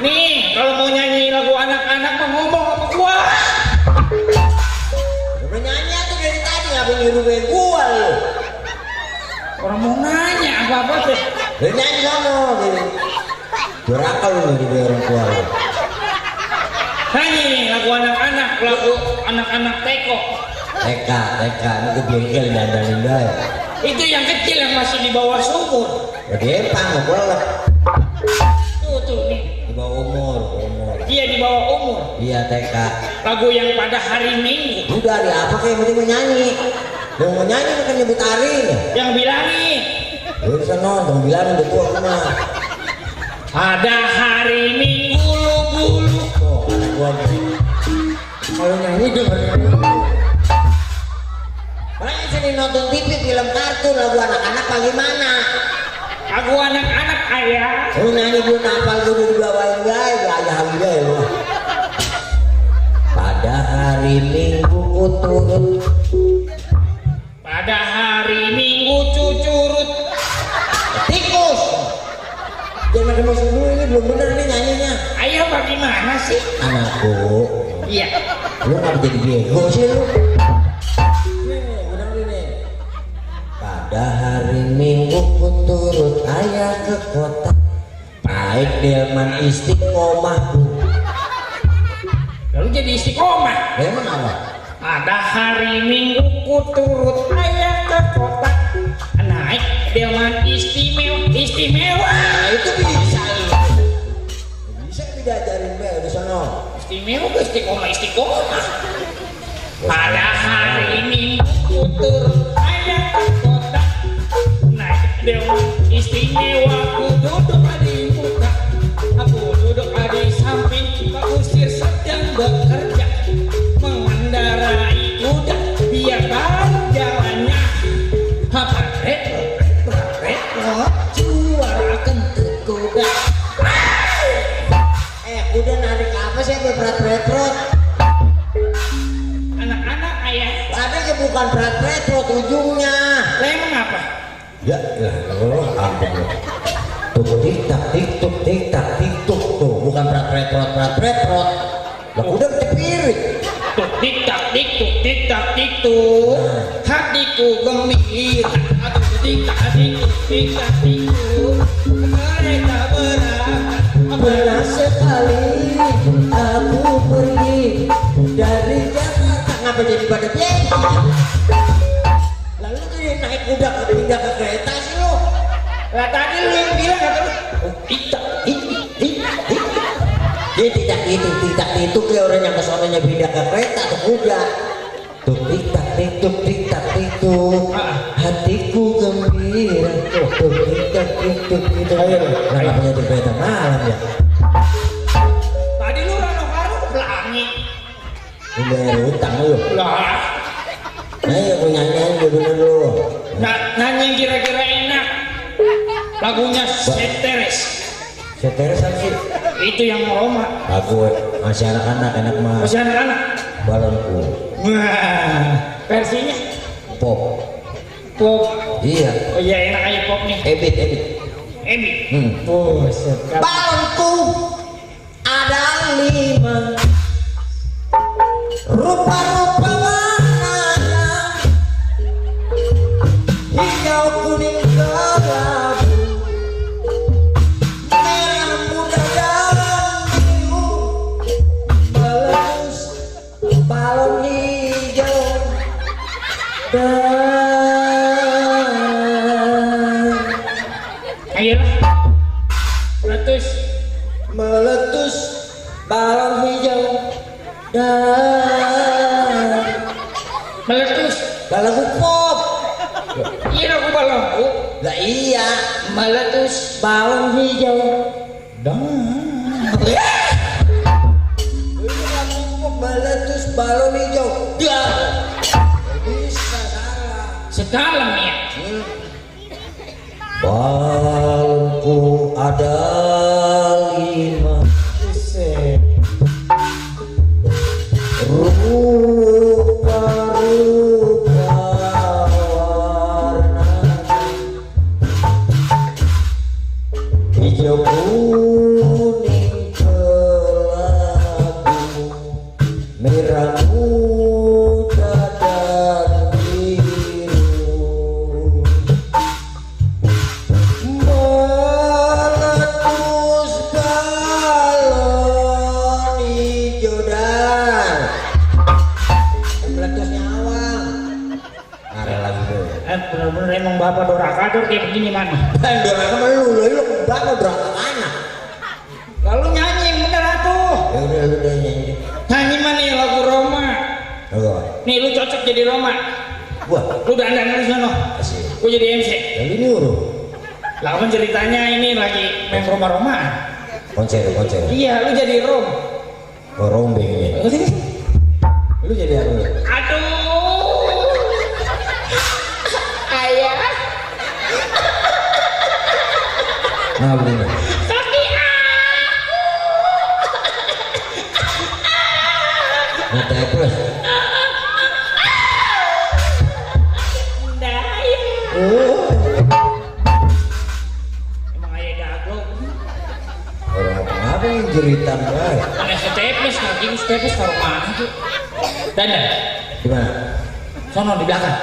Nih, kalau mau nyanyi lagu anak-anak mah ngomong sama gua. Udah nyanyi aja dari tadi ngapain nyuruh gua lu. Orang mau nanya apa-apa tuh. Udah nyanyi sama gini. Berakal lu di orang tua lu. Nyanyi nih lagu anak-anak, lagu anak-anak teko. TK, ini ke bengkel dandanin dah. Itu yang kecil yang masih di bawah sumur. Ya dia pang, boleh. Tuh nih. Di bawah umur. Dia di bawah umur. Iya TK. Lagu yang pada hari Minggu. Udah hari apa kayak penting mau nyanyi. Yang mau nyanyi kan nyebut hari nih. Yang bilangin. Lu bisa nonton bilangin udah tua kemana. Pada hari Minggu bulu. Oh, anak gua gitu. Kalau nyanyi dengerin dulu. Makanya sini nonton TV film kartun lagu anak-anak bagaimana? Lagu anak-anak ayah. Lu nyanyi belum hafal gue udah dibawain guys, ayah dia ya lu. Pada hari Minggu ku turut. Pada hari Minggu cucurut. Tikus. Jangan pakai musik dulu ini belum bener nih nyanyinya. Ayah bagaimana sih? Anakku, Iya. lu ngapa jadi bego sih lu? Nih, bener nih. Pada hari Minggu ku turut ayah ke kota. Baik delman istiqomahku. Lalu jadi istiqomah. Emang apa? Pada hari Minggu ku turut ayah ke kota. Naik delman istimewa. Nah itu bisa lu. Bisa diajarin bel di sana. Istimewa ke istiqomah. Pada hari Minggu ku turut ayah ke kota. Naik delman istimewa. Ku duduk di muka. Aku duduk di samping. Pak Usir sedang bekerja mengendarai kuda biar baru jalannya. Suara kentut kuda. Kuda narik apa sih berat-berat? Anak-anak ayah. Tapi bukan berat-berat ujungnya. Lah emang apa? Ya, ampun lu. Tuh tik-tak tuh, bukan berat-berat. Lah kuda cepirit. Tuk tik tak. Hatiku gembira. Aduh tik tak. Kereta berangkat. Pernah sekali aku pergi dari Jakarta. Ngapa jadi pada bengkel? Lalu tuh dia naik kuda pindah ke kereta sih lu. Lah tadi lu yang bilang kata lu. Dia tidak itu kayak orang yang kesononya pindah ke kereta atau kuda. Tuk tik tak hatiku gembira. Tuk tik tak. Ayo, kenapa jadi kereta malam ya? Tadi lu rano-rano ke pelangi. Lu bayar utang lu. Lah, Nah ya aku nyanyiin dia bener lu. nyanyi yang kira-kira enak. Lagunya Seteres. Seteres sih. Itu yang Roma. Lagu masih anak-anak enak mah. Masih anak-anak. Balonku. Wah, versinya Pop. pop. Iya. Oh iya enak aja pop nih. Ebit. Emi. Buset, Balonku ada 5, rupa-rupa warnanya hijau, kuning, kelabu, merah muda dan biru, melus balon hijau dan Ayolah. meletus balon hijau dan Meletus. lagu pop. Iya aku balonku. Lah iya, Meletus. balon hijau dan ini lagu pop, meletus balon hijau dan bisa salah. Sedalam ya. Balonku ada 5, buset. rupa-rupa warna hijau, kuning, kelabu, merah muda dan biru, meletus balon hijau dan meletusnya awal. Ada lagi tuh. Bener-bener emang bapak dorakador kayak begini mana? Doraka lu banget doraka mana? Lalu nyanyi yang bener atuh. Ya udah nyanyi. Nyanyi mana ya lagu Roma? Ayo, Nih lu cocok jadi Roma. gua Lu udah andan di sana. kasih. Gua jadi MC. Yang ini uruh Lah kan ceritanya ini lagi main Roma-Roma. konser. Iya, lu jadi Rom. Oh, rombeng ini. Lu jadi apa? Aduh. Ayah. Nah, begini. Tapi Nah, teples. daya. Oh. Emang ayah daglok. Orang apa yang jeritan banget? Aneh setepes, lagi setepes taruh mana tuh? Dan Gimana? sono di belakang.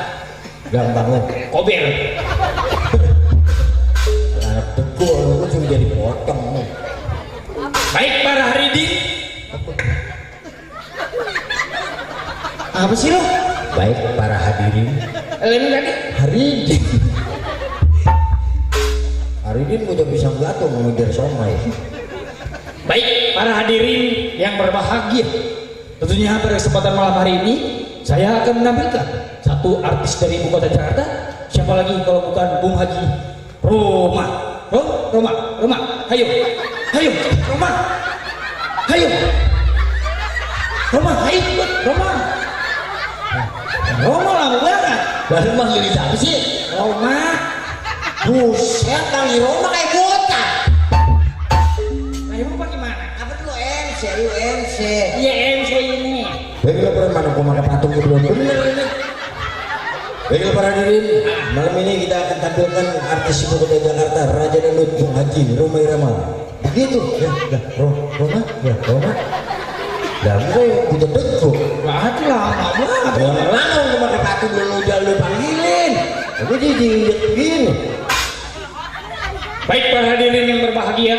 Gak bangun. Kober. Anak tegul, lu cuma jadi potong. Baik para haridin. Apa sih lo? Baik para hadirin. Lain tadi. Haridin. Haridin udah bisa gato mengejar somai. Baik para hadirin yang berbahagia. Tentunya pada kesempatan malam hari ini saya akan menampilkan satu artis dari ibu kota Jakarta. Siapa lagi kalau bukan Bung Haji Roma. Roma. Hayo, Roma. Hayo, Roma. Roma lama banget. Baru manggil siapa sih? Roma. Buset, panggil Roma kayak bocah. Ayo Roma gimana? Apa tuh MC? Ayo MC. Iya MC ini. Baiklah para mana gua pakai patung belum bener ini. Baiklah para hadirin, malam ini kita akan tampilkan artis ibu kota Jakarta, Raja Dangdut Bung Haji Roma Irama. Begitu, ya, Roma. Dan gue punya teguk. Berarti lama banget. Lama gua pakai patung lu panggilin. Tapi dia begini. Baik para hadirin yang berbahagia,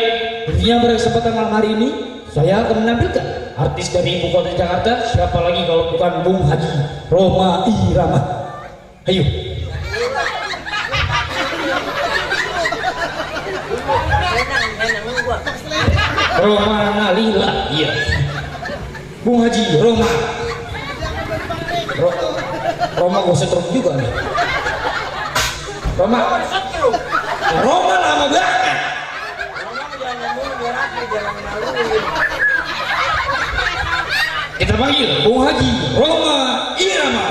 tentunya pada kesempatan malam hari ini saya akan menampilkan artis dari ibu kota Jakarta. Siapa lagi kalau bukan Bung Haji Roma Irama. Ayo. Roma Nalila, iya. Bung Haji Roma. Roma gue setrum juga nih. Roma lama banget. Kita panggil Bung Haji Roma Irama.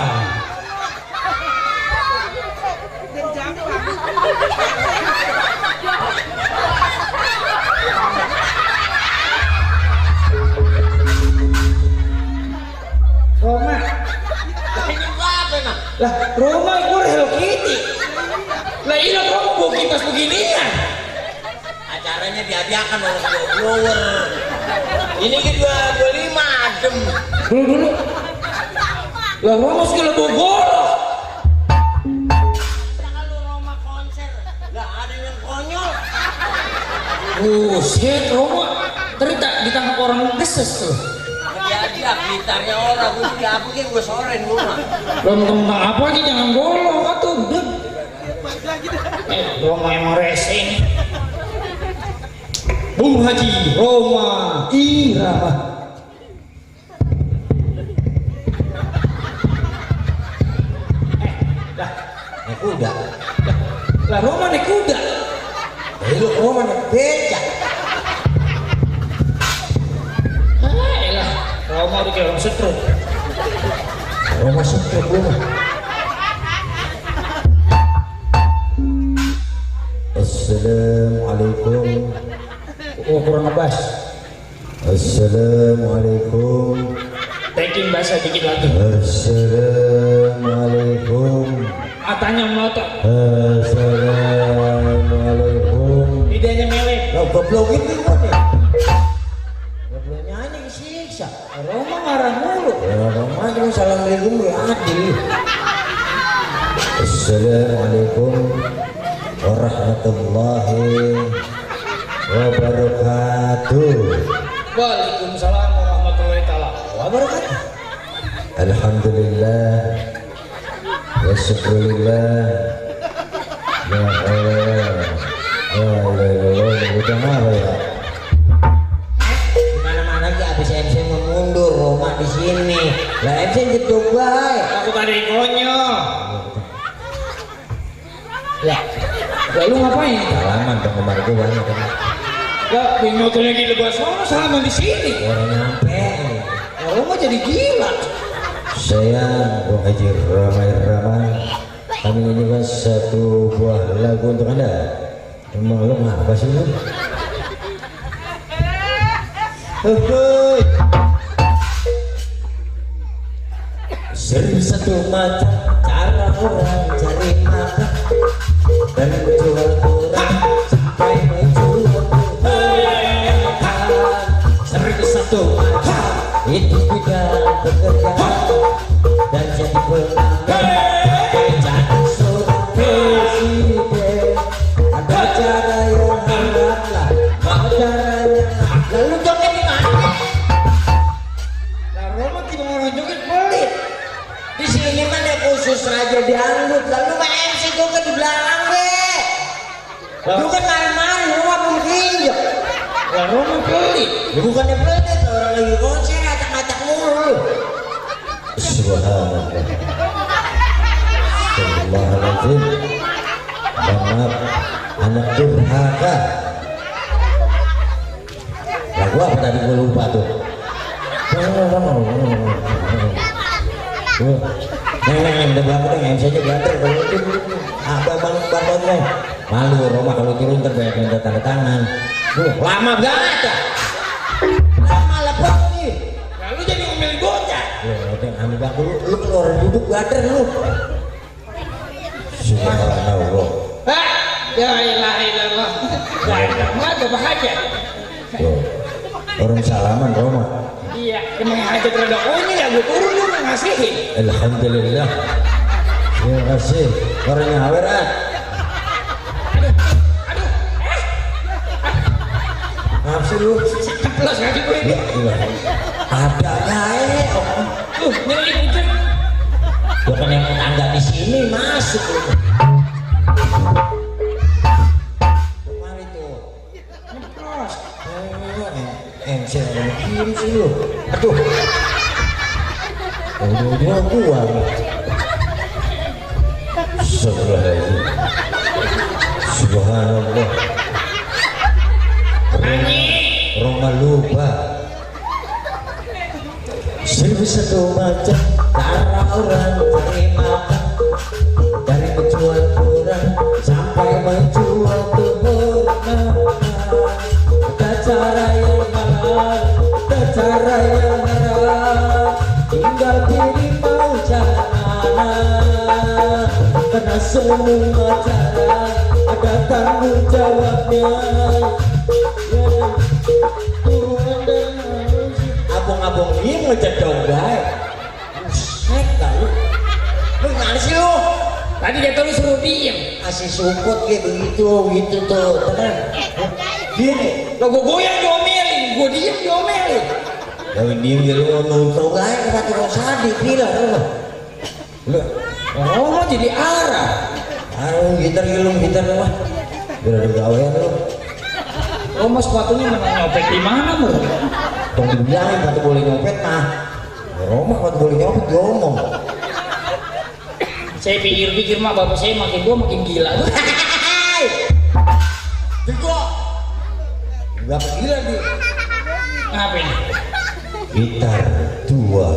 Roma. Lah, Roma itu Hello Kitty. Lah iya Roma bukan pas beginian. caranya diadakan oleh blower. Ini kan 225 adem. Dulu. Lah Roma segala bogor. Kalau Roma konser, nggak ada yang konyol. Buset Roma. Ternyata ditangkap orang deses tuh. Diajak gitarnya orang, gue diapain gue soren gue mah. Belum tentang apa aja jangan golong atuh. Roma emang racing. Bung Haji Roma Irama. Naik kuda. Lah Roma naik kuda. Lu Roma naik becak. Elah, Roma udah kayak orang setruk. Roma setruk gue mah. Assalamualaikum. Oh kurang ngebas. Assalamualaikum. Taking bahasa dikit lagi. Assalamualaikum. Atanya melotot. Assalamualaikum. Lidahnya melek. Lo goblokin gimana ya? Goblok nyanyi kesiksa. Roma marah mulu. Ya Roma cuma assalamualaikum ya adil. Assalamualaikum warahmatullahi wabarakatuh. Waalaikumsalam warahmatullahi taala wabarakatuh. Alhamdulillah wa syukurillah. Ya Allah, ya Allah, udah apa ya? Mana-mana aja abis MC mundur, Roma di sini. Lah MC jeduk baik. Aku tadi konyol. Ya, lu ngapain? Salaman penggemar gue banyak kan. Lah, motornya gila gua sama di sini. Orang nyampe. Roma jadi gila. Saya Bung Haji Roma Irama. Kami menyanyikan satu buah lagu untuk Anda. Emang lu ngapa sih lu? Hei. Seribu satu macam cara orang cari makan dan menjual kurang sampai menjual kurang. Seribu satu macam itu bidang pekerjaan dan jadi penanggung. Jadi seorang presiden ada cara yang halal, ada caranya. Lalu joget di mana? Lah Roma tidak orang joget pelit. Di sini kan ya khusus raja dianggut. Lalu mah MC gue kan di belakang deh. Lu kan main-main, rumah belum injek. Lah Roma pelit. Ya bukannya pelit, orang lagi konser acak-acak mulu. Subhanallah. Subhanallah. Maaf, anak durhaka. Lagu apa tadi gue lupa tuh. Neng, udah belakang neng, MC-nya ganter. Kalau itu abang neng. Malu Roma kalau turun terbanyak minta tanda tangan. Lama banget ya. Lama lepet nih. Lalu jadi ngomel bocah. Ya, udah ambil bang lu keluar duduk ganter lu. Subhanallah. Hah? Ya ilah ilallah. Banyak banget bahagia. Tuh, orang salaman Roma. Iya, emang aja terada. Oh ini ya gue turun lu ngasihin. Alhamdulillah. Terima kasih. Orangnya hawer ah. Maaf sih lu. Ceplos kaki gue. Ya, iya. Ada gae. Ini hujan. Bukan yang tetangga di sini masuk lu. Kemari tuh. Ceplos. MC orang kirim sih lu. Aduh. Udah gua. Subhanallah. Subhanallah. Roma lupa. Seribu satu macam cara orang cari makan, dari menjual kurang sampai menjual kehormatan. Ada cara yang halal, ada cara yang haram. Tinggal pilih mau cara mana. Karena semua cara ada tanggung jawabnya. Abang-abang ini ngecedok guys. Buset kali. Lu gimana sih lu? Tadi dia tuh suruh diem. Kasih support kayak begitu gitu tuh. Tenang. Gini. Lo gue goyang diomelin, gue diem diomelin. Jangan diem ya lu ngomong tau guys. Kata Rosadi bilang lu. Oh mau jadi arah. Aduh gitar lu mah. Biar ada gawean lu. Oh mas sepatunya mana nyopet di mana mu? Tong dibilangin kata boleh nyopet mah. Roma kata boleh nyopet ngomong. Saya pikir-pikir mah bapak saya makin tua makin gila. Bego. Enggak gila dia. Ngapain? Gitar tua.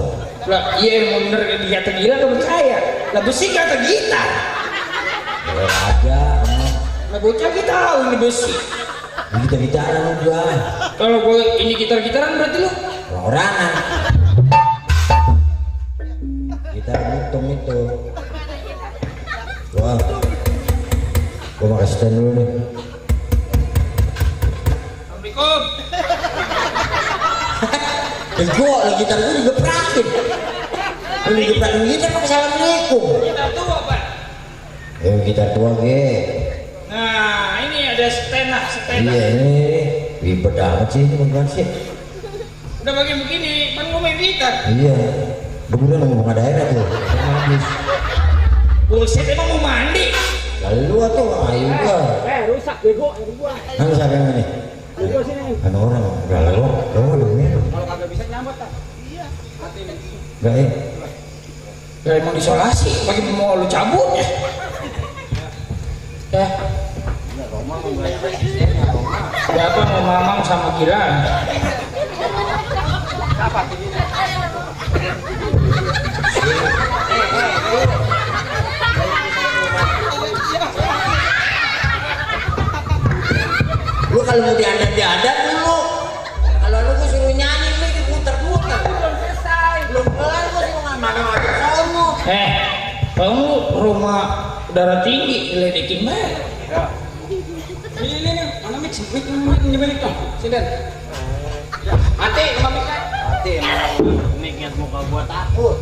Lah iya emang bener dia kata gila gak percaya. Lah besi kata gitar. Ya ada. Lah bocah kita tahu ini besi. Gitar-gitaran gua. Kalau gue ini gitar-gitaran berarti lu Orang-orangan. Gitar hitung itu. Wah. Gua mau kasih stand dulu nih. Assalamualaikum. Bego lah gitar gua digeprakin. Lu digeprakin gitar pakai assalamualaikum. Gitar tua pak. Gitar tua ge. Nah ini ada stand. Iya ini ribet amat sih ini bukan sih. Udah begini kan gue main gitar. Iya. Udah ngomong ada daerah tuh. Habis. Bullshit emang mau mandi. Lalu tuh ayo gua. Rusak bego air gua. Kan siapa yang ini? Bego sini. Kan orang enggak lo dong ini. Kalau kagak bisa nyambat tak. Iya. Enggak ya. Ya emang disolasi, bagi mau lu cabut ya. Ya. Roma mau mulai asistennya Roma. Siapa mau mamang sama gila? Siapa ini? Lu kalau mau diadat dulu. Kalau lu gua suruh nyanyi lu diputer-puter. Belum selesai. Belum kelar gua suruh ngamana-mana sono. Kamu rumah darah tinggi, ledekin banget. Ya. Ini mana mix nyebelin dong. Sini. Mati sama mix. Mati emang mixnya muka gua takut.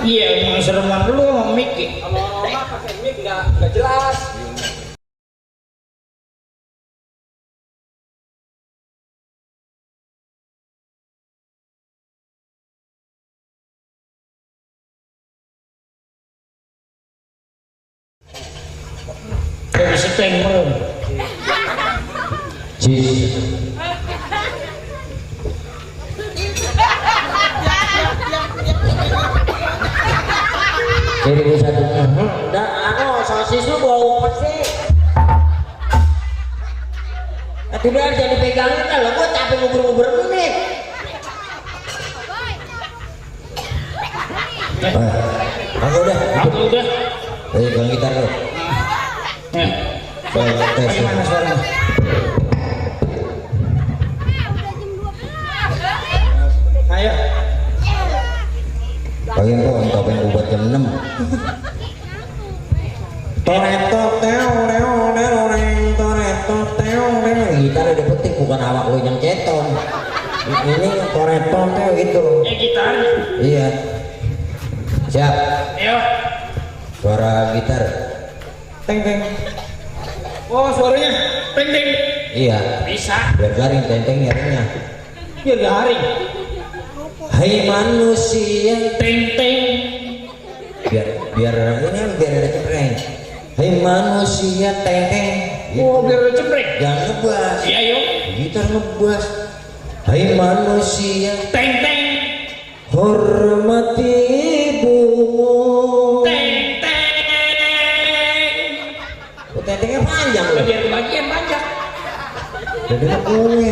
Iya, emang sereman dulu sama Miki. Kalau Roma pakai mic enggak jelas. Dari September. Cis. Jadi gua satu. Dan sosis lu bau pasti. Itu udah jadi pegangin kalau gua capek ngubur-ngubur nih. Aku udah. Aku udah. Ayo pegang gitar lu. Tes. Gimana suaranya? Ayo. Pengen kok entah pengen buat jam 6. Toreto teo teo teo toreto teo teo. Gitar udah petik bukan awak lu yang ceton. Ini toreto teo gitu. Gitar. Iya. Siap. Ayo. Suara gitar. Teng teng. Oh suaranya teng teng. Iya. Bisa. Biar garing teng nyarinya. Biar garing. Hai manusia. Teng teng. Biar ini biar ada cepreng. Hai manusia teng. Oh biar ada ceprek. Jangan ngebas. Iya yuk. Gitar ngebas. Hai manusia Teng teng. hormati ibumu. Teng teng. Tengnya panjang loh. Biar kebagian banyak. Jadi gue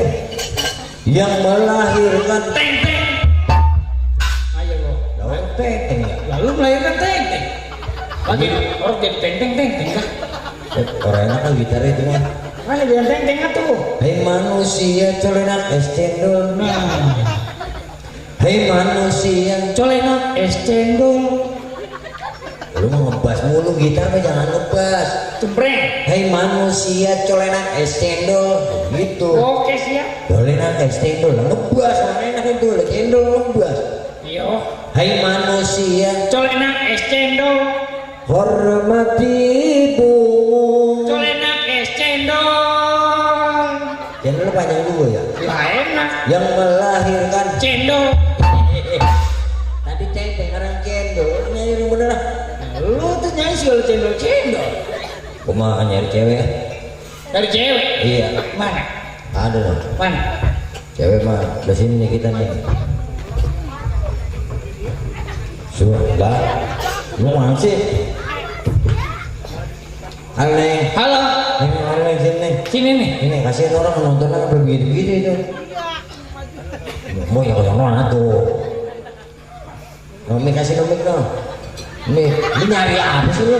yang melahirkan Teng teng. Ayo lo. lawan teng ya. Lalu melahirkan teng teng. Lagi orang jadi teng teng teng teng lah. Orang enak kan gitar itu mah. Mana biar teng teng tuh. Hai manusia colenak es cendol. Nah. Hai manusia. Colenot es cendol. Lu mau ngebas mulu gitar mah jangan ngebas. Cempreng. Hei manusia colenak es cendol gitu. Oke siap. Colenak es cendol ngebas, enak itu lah cendol ngebas. Yo. Hai manusia, Colenak es cendol. hormati ibumu. Colenak es cendol. Cendol panjang dulu ya. Lah enak. Yang melahirkan Cendol. tadi cendol orang cendol nyanyi yang bener lah. Lu tuh nyanyi soal cendol-cendol. Kumaha nyari cewek? Dari cewek. Iya. Mana? Ada dong. Mana? Cewek mah di sini nih kita nih. Sudah. Lu mana sih? Halo Neng. Halo. Neng, halo Neng, sini. Sini nih. Ini kasihan orang nonton apa begitu-begitu itu. Mau yang orang tuh. Mik kasih nomik no. Mik, ini nyari apa sih lu?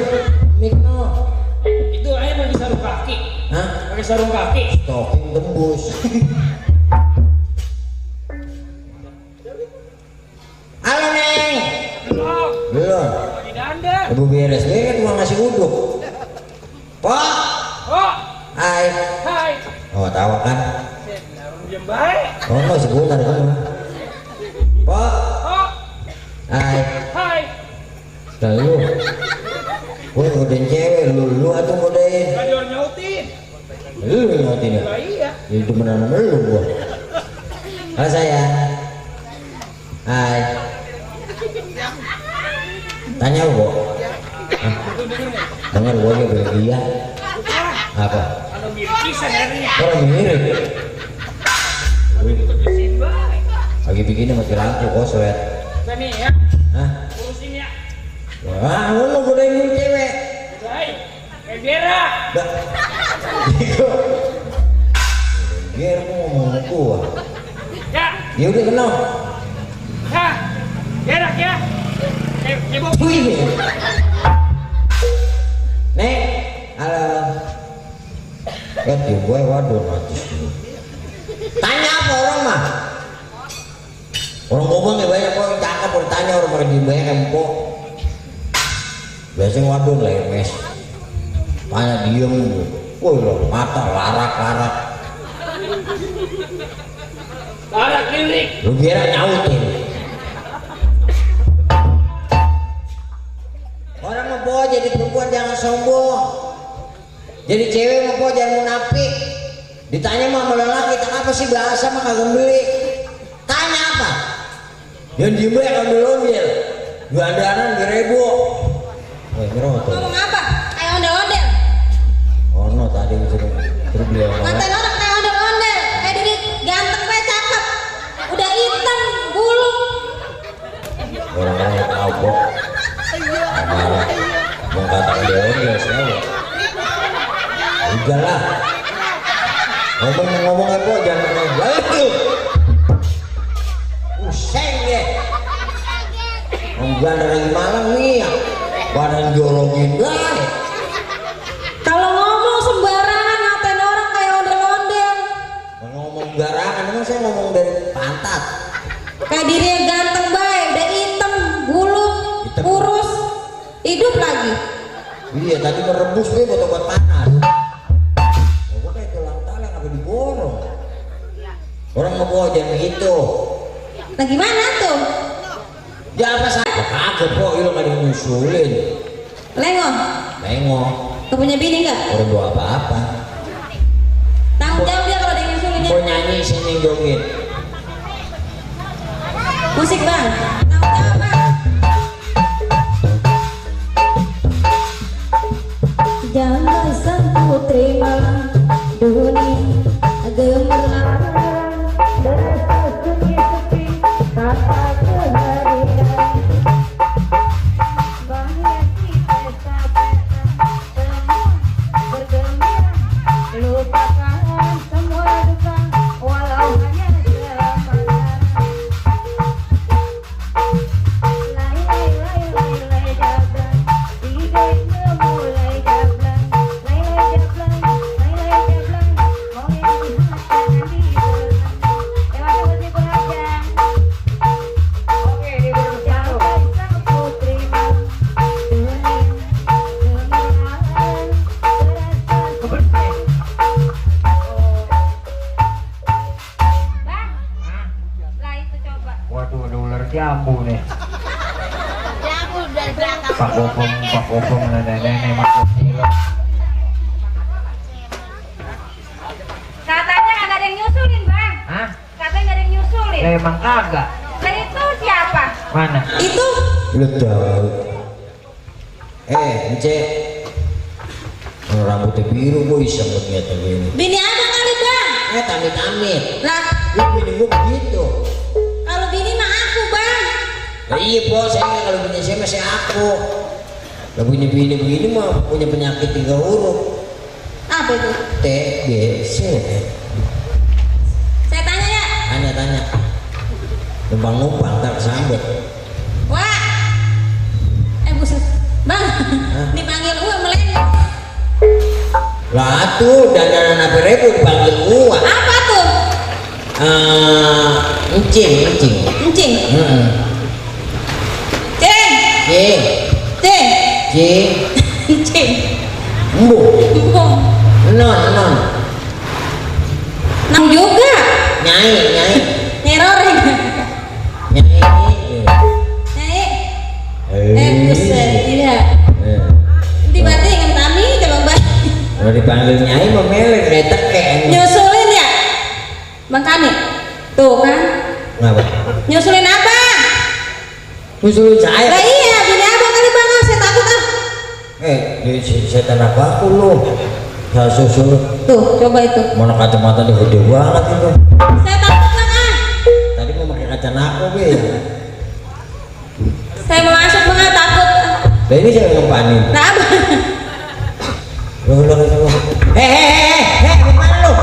Mik no. Itu ayah pakai sarung kaki. Hah? Pakai sarung kaki. Stocking tembus. Halo Neng. Belum. Belum. Lagi dandang. Ibu beres banget uang ngasih uduk. Pak. Oh. Hai. Hai. Oh tawa kan? Diam baik. Oh no sebentar kan? Pak. Oh. Hai. Hai. Lalu. Gue ngodain cewek, lu atau ngodain? Radio nyautin. Lu ngodain ya? Lah iya. Jadi temenan sama lu gua. Halo sayang. Hai. Tanya gua. Dengar gua ya Belgia. Apa? Kalau mirip kisah dari. Orang mirip. Urusin baik. Lagi bikinnya mati lampu koslet. Sini ya. Hah? Urusin ya. Wah, lu godain lu cewek. Baik. Kayak berak. Dah. Gitu. Biar mau ngomong sama gua. Ya. Ya udah kenal. Ya. Berak ya. Ibu. Wih. Nek, halo. Di gue waduh mati. Tanya apa orang mah? Orang ngomong ya banyak kok cakep bertanya orang pada di banyak empok. Biasanya waduh lah mes. Tanya diem. Woi lo mata larak-larak. Larak lirik. Lu kira nyautin. Orang mau bawa jadi perempuan jangan sombong. Jadi cewek mau bawa jangan munafik. Ditanya mah sama lelaki, tak apa sih bahasa mah kagak beli. Tanya apa? Yang diem ya kalau ondel. Dua andaran 1000. Woi, ngerokok. Ngomong apa? Kayak ondel-ondel. Oh no tadi terus beliau Ngatain orang kayak ondel-ondel. Kayak diri ganteng kayak cakep. Udah hitam, gulung. orang-orang yang tahu kok. Malah mau katakan dia ondel saya. Udah lah. Ngomong apa jangan lagi. Useng ya. Enggak dari Malang nih ya. Badan jolongin dah. Kalau ngomong sembarangan ngatain orang kayak ondel-ondel. Ngomong sembarangan, emang saya ngomong dari pantat. Kayak diri yang ganteng baik, udah hitam, gulung, Hitam. kurus, hidup lagi. Iya tadi merebus gue buat obat panas. Gue kayak tulang talang apa diborong. Orang mau bawa jangan gitu. Nah gimana tuh? Ya apa sih? Ya kagak kok, lu nggak nyusulin. Lengong, Nengok, kau punya bini nggak? orang bawa apa-apa. Tanggung jawab dia kalau dia nyusulinnya. Mau nyanyi sini joget. Musik bang, tanggung jawab bang. Jangan sang putri malam dunia gemerlap berasa sepi-sepi tanpa kehadiran. Bahagia pesta-pesta semua bergembira, lupakan semua duka walau hanya sementara. Lay lay lay lay lay jablan, idenya mulai jablan. Lay lay jablan, mau yang dihasilkan. si Ambu nih. Pak Opung nenek-nenek masuk gila. Katanya nggak ada yang nyusulin, Bang. Hah? Katanya nggak ada yang nyusulin. Emang kagak. Dan itu siapa? Mana? Itu Lu tahu. Ence. Rambutnya biru gue iseng lihat ini. bini abang kali, Bang. Tamit-tamit. Lah, Lu bini gue begitu. kalau bini mah aku, Bang. Lah iya bos, saya nggak kalau bini saya masih aku. Lah bini-bini begini mah punya penyakit 3 huruf. Apa itu? T, B, C. Saya tanya ya. Tanya-tanya. Numpang-numpang tak kesambet. Wah. Buset. Bang, dipanggil gua melengok. Lah tuh dandanan apa rebu dipanggil gua. Apa tuh? Encing. Encing. Heeh. Cing. Cing. Cing. Cing. Cing. Embu. Empung. Non. Nang juga. Nyai. Nyeroreng. Nyai. Nyai. Buset, tidak. Tiba-tiba dengan kami coba Bang. Kalau dipanggil nyai memelek letak kayak Nyusulin ya? Bang Kani. Tuh kan. ngapa? Nyusulin apa? Musuhin saya. Lah iya, bini abang kali Bang, saya takut ah. Setan apa aku lu? Saya susul. Tuh, coba itu. Mana kacamata dia gede banget itu. Saya takut Bang ah. Tadi mau pakai kacamata be. Saya mau masuk Bang ah, takut. Nah ini saya ngempanin. Nah, Abang. Loh. Gimana lu?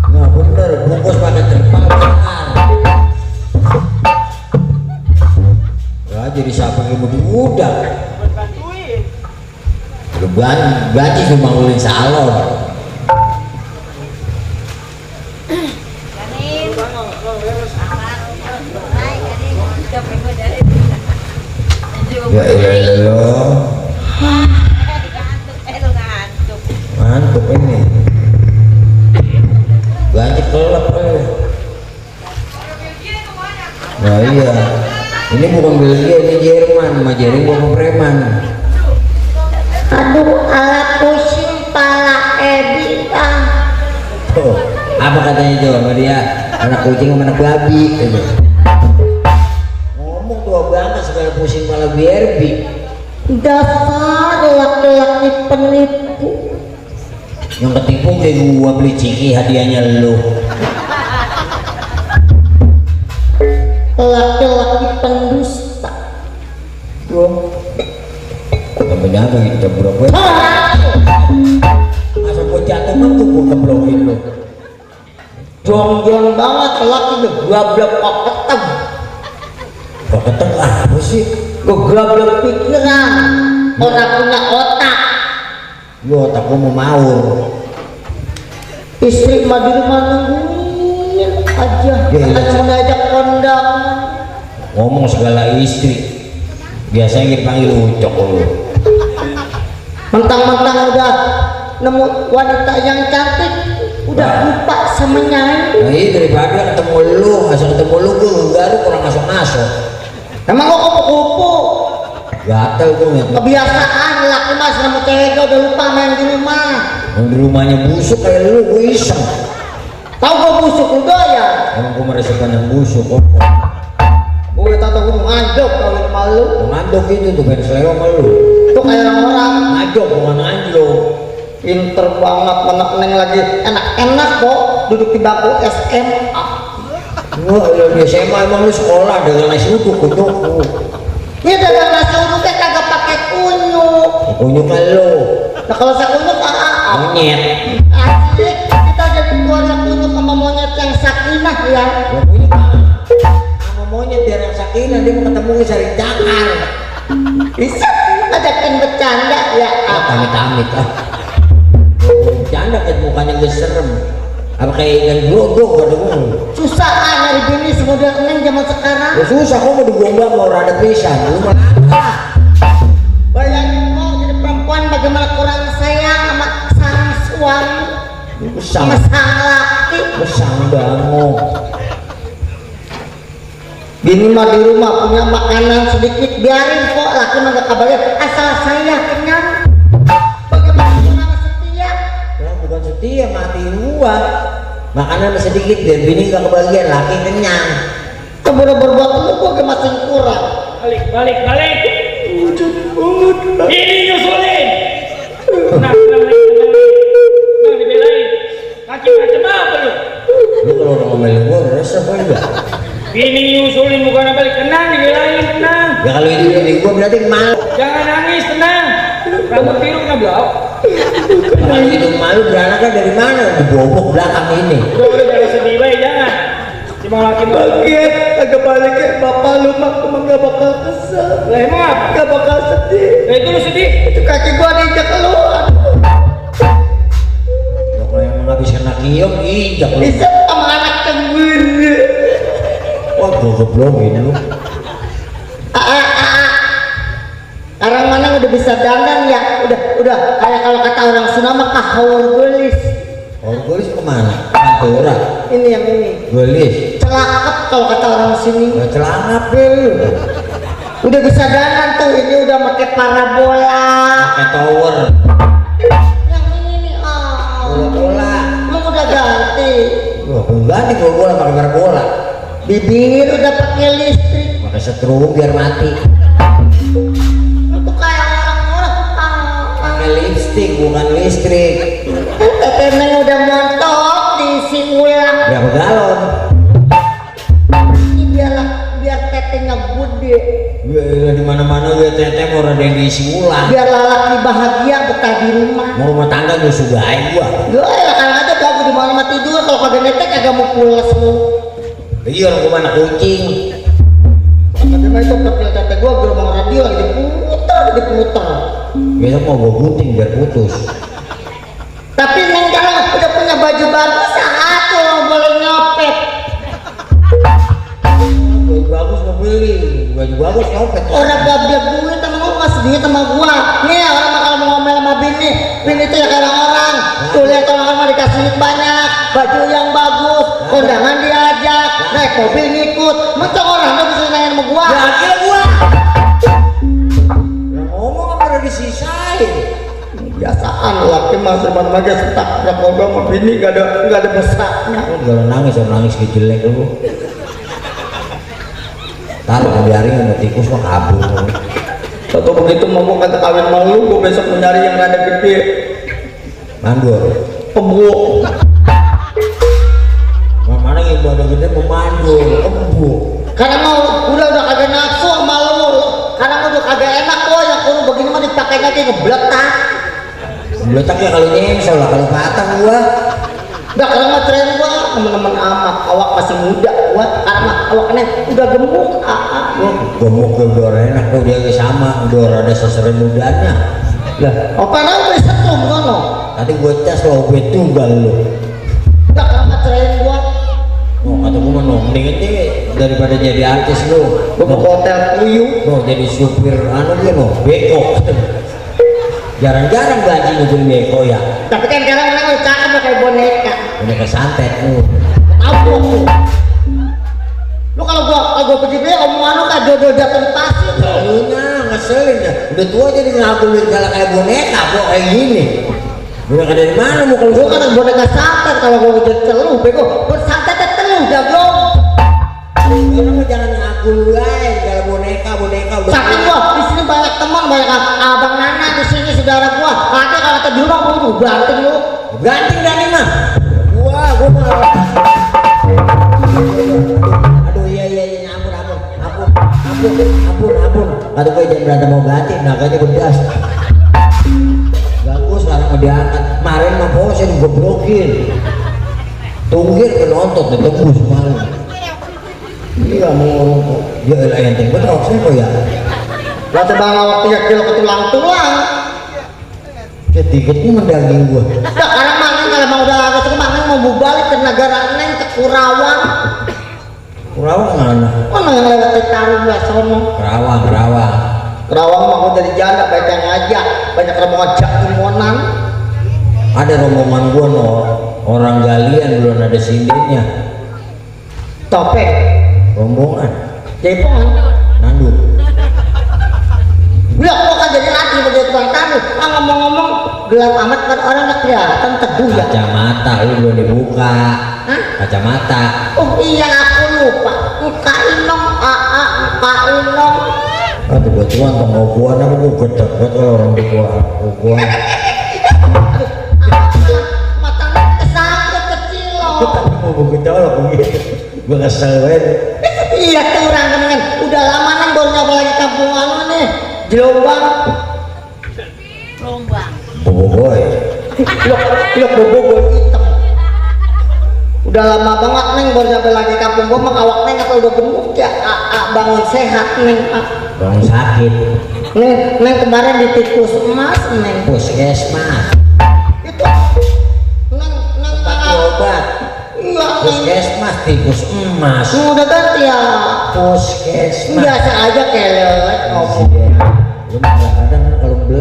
Nah bener, bungkus pakai terpal tangan. Ya jadi siapa yang mau diudak? Udah banci cuma ngulin salon. Ya ilah. Mantap ini. Banyak kelap Nah iya. Ini bukan Belgia, ini Jerman. Sama Jerman bukan preman. Aduh, ala pusing pala Ebi ah. Tuh, apa katanya itu sama dia? Anak kucing sama anak babi. Gitu. Ngomong tua banget segala pusing malah BRB. Dasar laki-laki penipu. Yang ketipu kayak gua beli ciki hadiahnya lu. Laki-laki pendusta. Gua namanya apa gitu bro gue. Masa gua jatuh kan tuh gua keblokin lu. Jong-jong banget laki lu gablek koketeng. Koketeng apa sih? Lu gablek pikiran. Orang punya otak. Lu otak gua mau maur. Istri mah di rumah nungguin aja. Ya, iya. Akan mengajak kondangan. Ngomong segala istri. Biasanya dipanggil ucok lu. Mentang-mentang udah nemu wanita yang cantik, udah lupa sama Nyai. Nah iya daripada ketemu lu, asal ketemu lu gua enggak kurang masuk-masuk. Emang kok kupu-kupu? Gatel gua ngeliat. Kebiasaan laki mas nemu cewek udah lupa main di rumah. Yang di rumahnya busuk kayak lu, gua iseng. Tahu gua busuk udah ya? Emang gua merasakan yang busuk kok. Gue tato gunung anjok kalau malu. Ngandok itu tuh pengen selera sama lu. Itu kayak orang-orang Ngajok bukan anjlok. pinter banget, anak neng lagi enak-enak kok duduk di bangku SMA. Wah, di SMA emang lu sekolah dengan nasi uduk kunyuk. Ini dagang nasi uduknya kagak pakai kunyuk. Kunyuk kan lu. Nah kalau saya kunyuk Monyet. asik kita jadi keluarga kunyuk sama monyet yang sakinah ya. Ya kunyuk sama monyet biar yang sakinah dia mau ketemu cari cakar. Bisa ajakin bercanda ya. Amit-amit ah. Bercanda kan mukanya gak serem. Apa kayak ikan glodok pada gua. Susah nyari bini semodel neng zaman sekarang. Ya susah kok mau digombang mau rada pisan. Lu malah Bayangin kok jadi perempuan bagaimana kurang sayang sama sang suami, besang sama sang laki. besang banget. Bini mah di rumah punya makanan sedikit, biarin kok, laki mah gak kabarnya asal saya kenyang. Bagaimana orang setia? Ya bukan setia, matiin gua. Makanan sedikit biar bini gak kebagian, laki kenyang. Kemudian berbuat itu gua masih kurang. Balik. Ini nyusulin. Nah, dibelain. Macam apa lu? Lu kalau udah ngomelin gua resep apa enggak? Ini nyusulin bukan balik, tenang, dibelain, tenang. Ya kalau ini bini gua berarti malu. Jangan nangis, tenang. Rambut biru kena blau. Kalau itu malu beranaknya dari mana? Di bobok belakang ini. Udah jangan sedih, baik, jangan. Cuma laki Bagian agak baliknya bapak lu mah emang gak bakal kesel. Lah emang apa? Gak bakal sedih. Lah itu lu sedih. Itu kaki gua diinjak keluar. Ya, kalau yang menghabiskan nakium, injak lu. Bisa sama anak cemburu. Wah, gua goblongin lu. Orang mana udah bisa dandan ya? Udah kayak kalau kata orang Sunda mah kahawur gelis. Oh, gelis kemana? Pantura. Ini yang ini. Gelis. Celakap kalau kata orang sini. Gak celana pel. Udah bisa dandan tuh, ini udah pakai parabola. Pakai tower. Yang ini nih, Bola. Emang udah ganti. Wah, ganti gua bola pakai parabola. Bibir udah pakai listrik. Pakai setrum biar mati. Itu kayak orang-orang. Pakai lipstick bukan listrik. Tetenya udah montok diisi ulang. Berapa galon? Ini biar tetenya gede. Ya, di mana-mana gue teteh mau ada yang diisi ulang. Biar lelaki bahagia betah di rumah. Mau rumah tangga gue sugahin gua. Gue ya kan aja gak di mana mati tidur, kalau kagak netek kagak mau pulas lu. Iya orang gua mana kucing. Tapi mah itu kecil tete gue gelombang radio lagi diputer. Besok mau gua gunting biar putus. Tapi neng kalau udah punya baju bagus, satu lo boleh nyopet. Baju bagus mau beli, baju bagus nyopet. Orang gablet duit sama lu ngasih duit sama gua. Nih orang mah kalau mau ngomel sama bini itu ya kayak orang. Tuh lihat orang mah dikasih duit banyak, baju yang bagus, kondangan diajak, naik mobil ngikut. Macam orang tuh bisa nanya sama gua. Ya akhirnya gua. Yang ngomong apa udah disisain. Biasaan laki mah serban maga setak ya kalau sama bini gak ada besarnya. Lu jangan nangis, orang nangis kayak jelek lu. Taruh biarin sama tikus mah kabur. Satu begitu mau gua kata kawin malu, gua besok mencari yang rada gede. Mandor. Pembuk. Mana yang ada gede mau mandor, empuk. Karena mau udah kagak nafsu sama lu. Karena udah kagak enak kok yang kudu begini mah dipakai aja ngebletak. Letak ya kalau nyengsel lah, kalau patah gua. Udah karena mah tren gua teman-teman amat awak masih muda kuat karena awaknya udah gemuk. Gemuk udah enak tuh dia sama, udah ada seseren mudanya. Lah, Apa namanya beli setrum kono? tadi gua cas lo gue tunggal lo. Udah karena mah tren gua. Oh, kata gua mah mendingan deh daripada jadi artis lo. Gua mau ke hotel Puyuh. No, jadi supir anu dia no, beko. Jarang-jarang gajinya jadi beko ya. Tapi kan sekarang orang udah cakep udah kayak boneka. Udah kesantet lu. Tahu lu. Lu kalau gua pergi dia omongan lu kayak jodoh jatuh di pasir. Lu ngeselin ya. Udah tua jadi ngakuin kalau kayak boneka kok kayak gini. Boneka dari mana mau kalau Gua kan boneka santet kalau gua udah telu bego. Gua santet telu jago. Lu jangan ngaku lu aja kalau boneka udah. Saking gua di sini banyak teman, banyak abang Nana di sini saudara gua. Nanti kalau ke di rumah gua tuh banting lu. Ganting dah nih mah. Gua mah. Aduh iya ampun. Kata gue jangan berantem mau ganti, naganya bedas. Bagus sekarang mau diangkat. Kemarin mah bosnya digoblokin. Tunggir penonton ditembus malu. Iya mau dia lah yang tinggal betul siapa ya? Lah tebang awak 3 kilo ke tulang. Ketiketnya mendaging gua. Nah, karena mangan kalau mau udah agak semangat mau balik ke negara Neng ke Kurawang. Kerawang mana? Mana yang lewat di Tarung lah sono. Kerawang. Kerawang mah gua dari janda banyak yang ngajak, banyak rombongan jakumonan. Ada rombongan gua no, orang galian belum ada sindinya. Topeng. Rombongan. Jaipongan. Nanduk. Ya, kok kan jadi latih begitu tukang tanduk. Ngomong-ngomong gelap amat kan orang nggak kelihatan teduh ya. Kacamata lu belum dibuka. Hah? Kacamata. Oh iya aku lupa. Muka inong, muka inong. Aduh kebetulan pengobuan apa gue gedek banget kalau orang tua pengobuan. Matanya kesangkut kecil loh. Gue tadi mau begitu loh begitu. Gue kesel banget. Iya tuh orang kan udah lama nang baru nyoba lagi kampung anu nih. Jelombang. Boboiboy. Ilok bobo hitam. Udah lama banget neng baru nyampe lagi kampung gua mah awak neng atau udah gemuk ya bangun sehat neng Orang sakit. neng kemarin di tikus emas neng Puskesmas. itu neng Pakai obat. iya neng Puskesmas tikus emas. udah ganti ya Puskesmas. biasa aja kelet ngomong Lu kadang-kadang kalau beli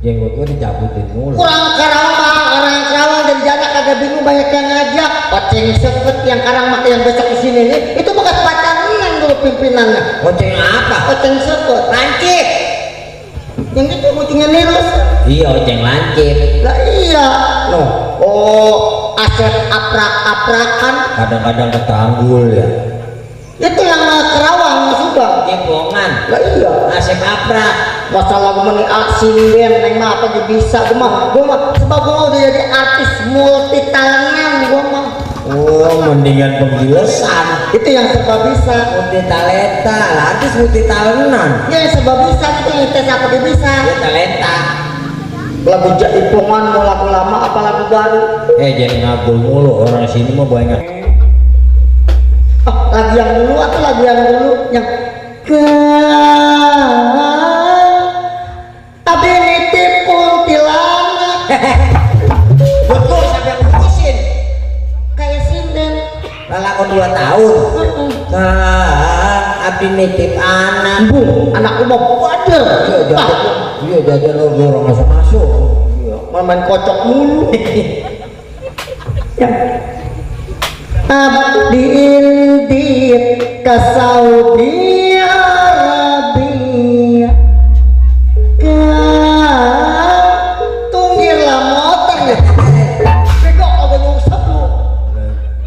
jenggot gua dicabutin mulu. kurang Karawang bang orang Karawang dari jana kagak bingung banyak yang ngajak oceng sepet yang karang mak yang besok kesini nih itu bekas pacar neng dulu pimpinannya Oceng apa? oceng sepet lancip yang itu kucingnya nilus Iya oceng lancip. lah iya no oh aset aprak-aprakan Kadang-kadang ketanggul ya. itu yang Karawang sudah Jempongan. lah iya Asep aprak. masalah gue meni aksinden neng mah apa aja bisa gue mah sebab gue udah jadi artis multi talentan gue mah Oh mendingan penggilesan. itu yang serba bisa Multi talenta. Artis multi talentan. ya yang serba bisa itu yang tes apa dia bisa Dia talenta. lagu jaipongan mau lagu lama apa lagu baru Jangan ngabul mulu. Orang sini mah banyak. lagu yang dulu atau lagu yang dulu yang tapi nitip kuntilanak Betul sampai ngurusin. kayak sinden Lalakon 2 tahun. Abdi nitip anak. bu anakku mau wader Iya jajan lo orang masuk-masuk. main kocok mulu ya. Abdi indit ke Saudi Arabia tunggirlah motor ya bego apa nyungsep lu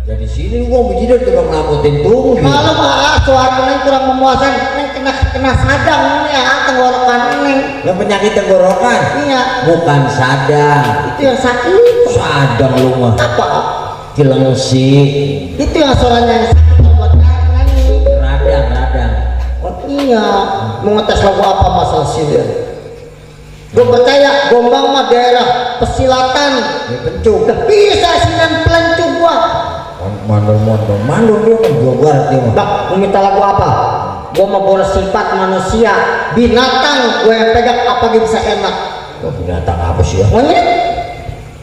Jadi sini gua bijidan coba ngelamutin tunggu. malu mah suara neng kurang memuaskan neng kena sadang ya tenggorokan neng Yang penyakit tenggorokan iya bukan sadang. itu yang sakit Sadang lu mah. apa Cilengsi. itu yang suaranya yang sakit buat nyanyi Radang. oh iya mau ngetes lagu apa masalah silir gue percaya Gombang mah daerah pesilatan Ini pencuk. udah bisa sinan pelancu gua Mandor dia kan Jawa Barat dia mah. bak mau minta lagu apa gua mau bersifat manusia binatang gua yang pegang apa dia bisa enak Oh, binatang apa sih ya? monyet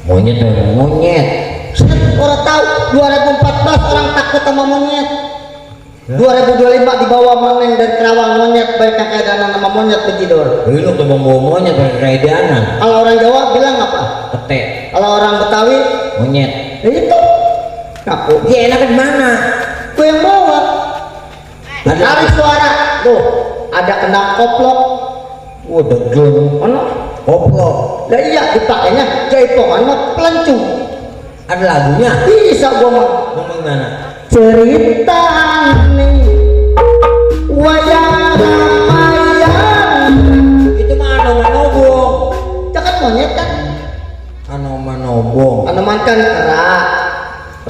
Monyet memang monyet. orang tahu 2014 orang takut sama monyet 2025 dibawa maneng dari Kerawang monyet baik kakek dan nama monyet bejidor Lu tuh bawa monyet pakai keredanan. kalau orang Jawa bilang apa Petek. kalau orang Betawi Monyet. ya itu aku Dia enak di mana? gue yang bawa Ada tarik suara tuh ada kena koplok Wah, degel. ono Koplok. lah iya dipakainya jaipongan mah pelancong Ada lagunya. bisa gua mah Ngomong mana? cerita nih wayang mayang Itu mah Anomanobong. jangan monyet kan Anomanobong. tanaman kan kerak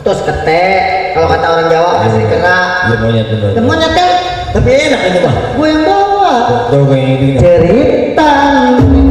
terus ketek kalau kata orang Jawa asli kerak Iya monyet bener. dan monyet kan Tapi enak itu mah. gue yang bawa Tuh kayak gini. cerita nih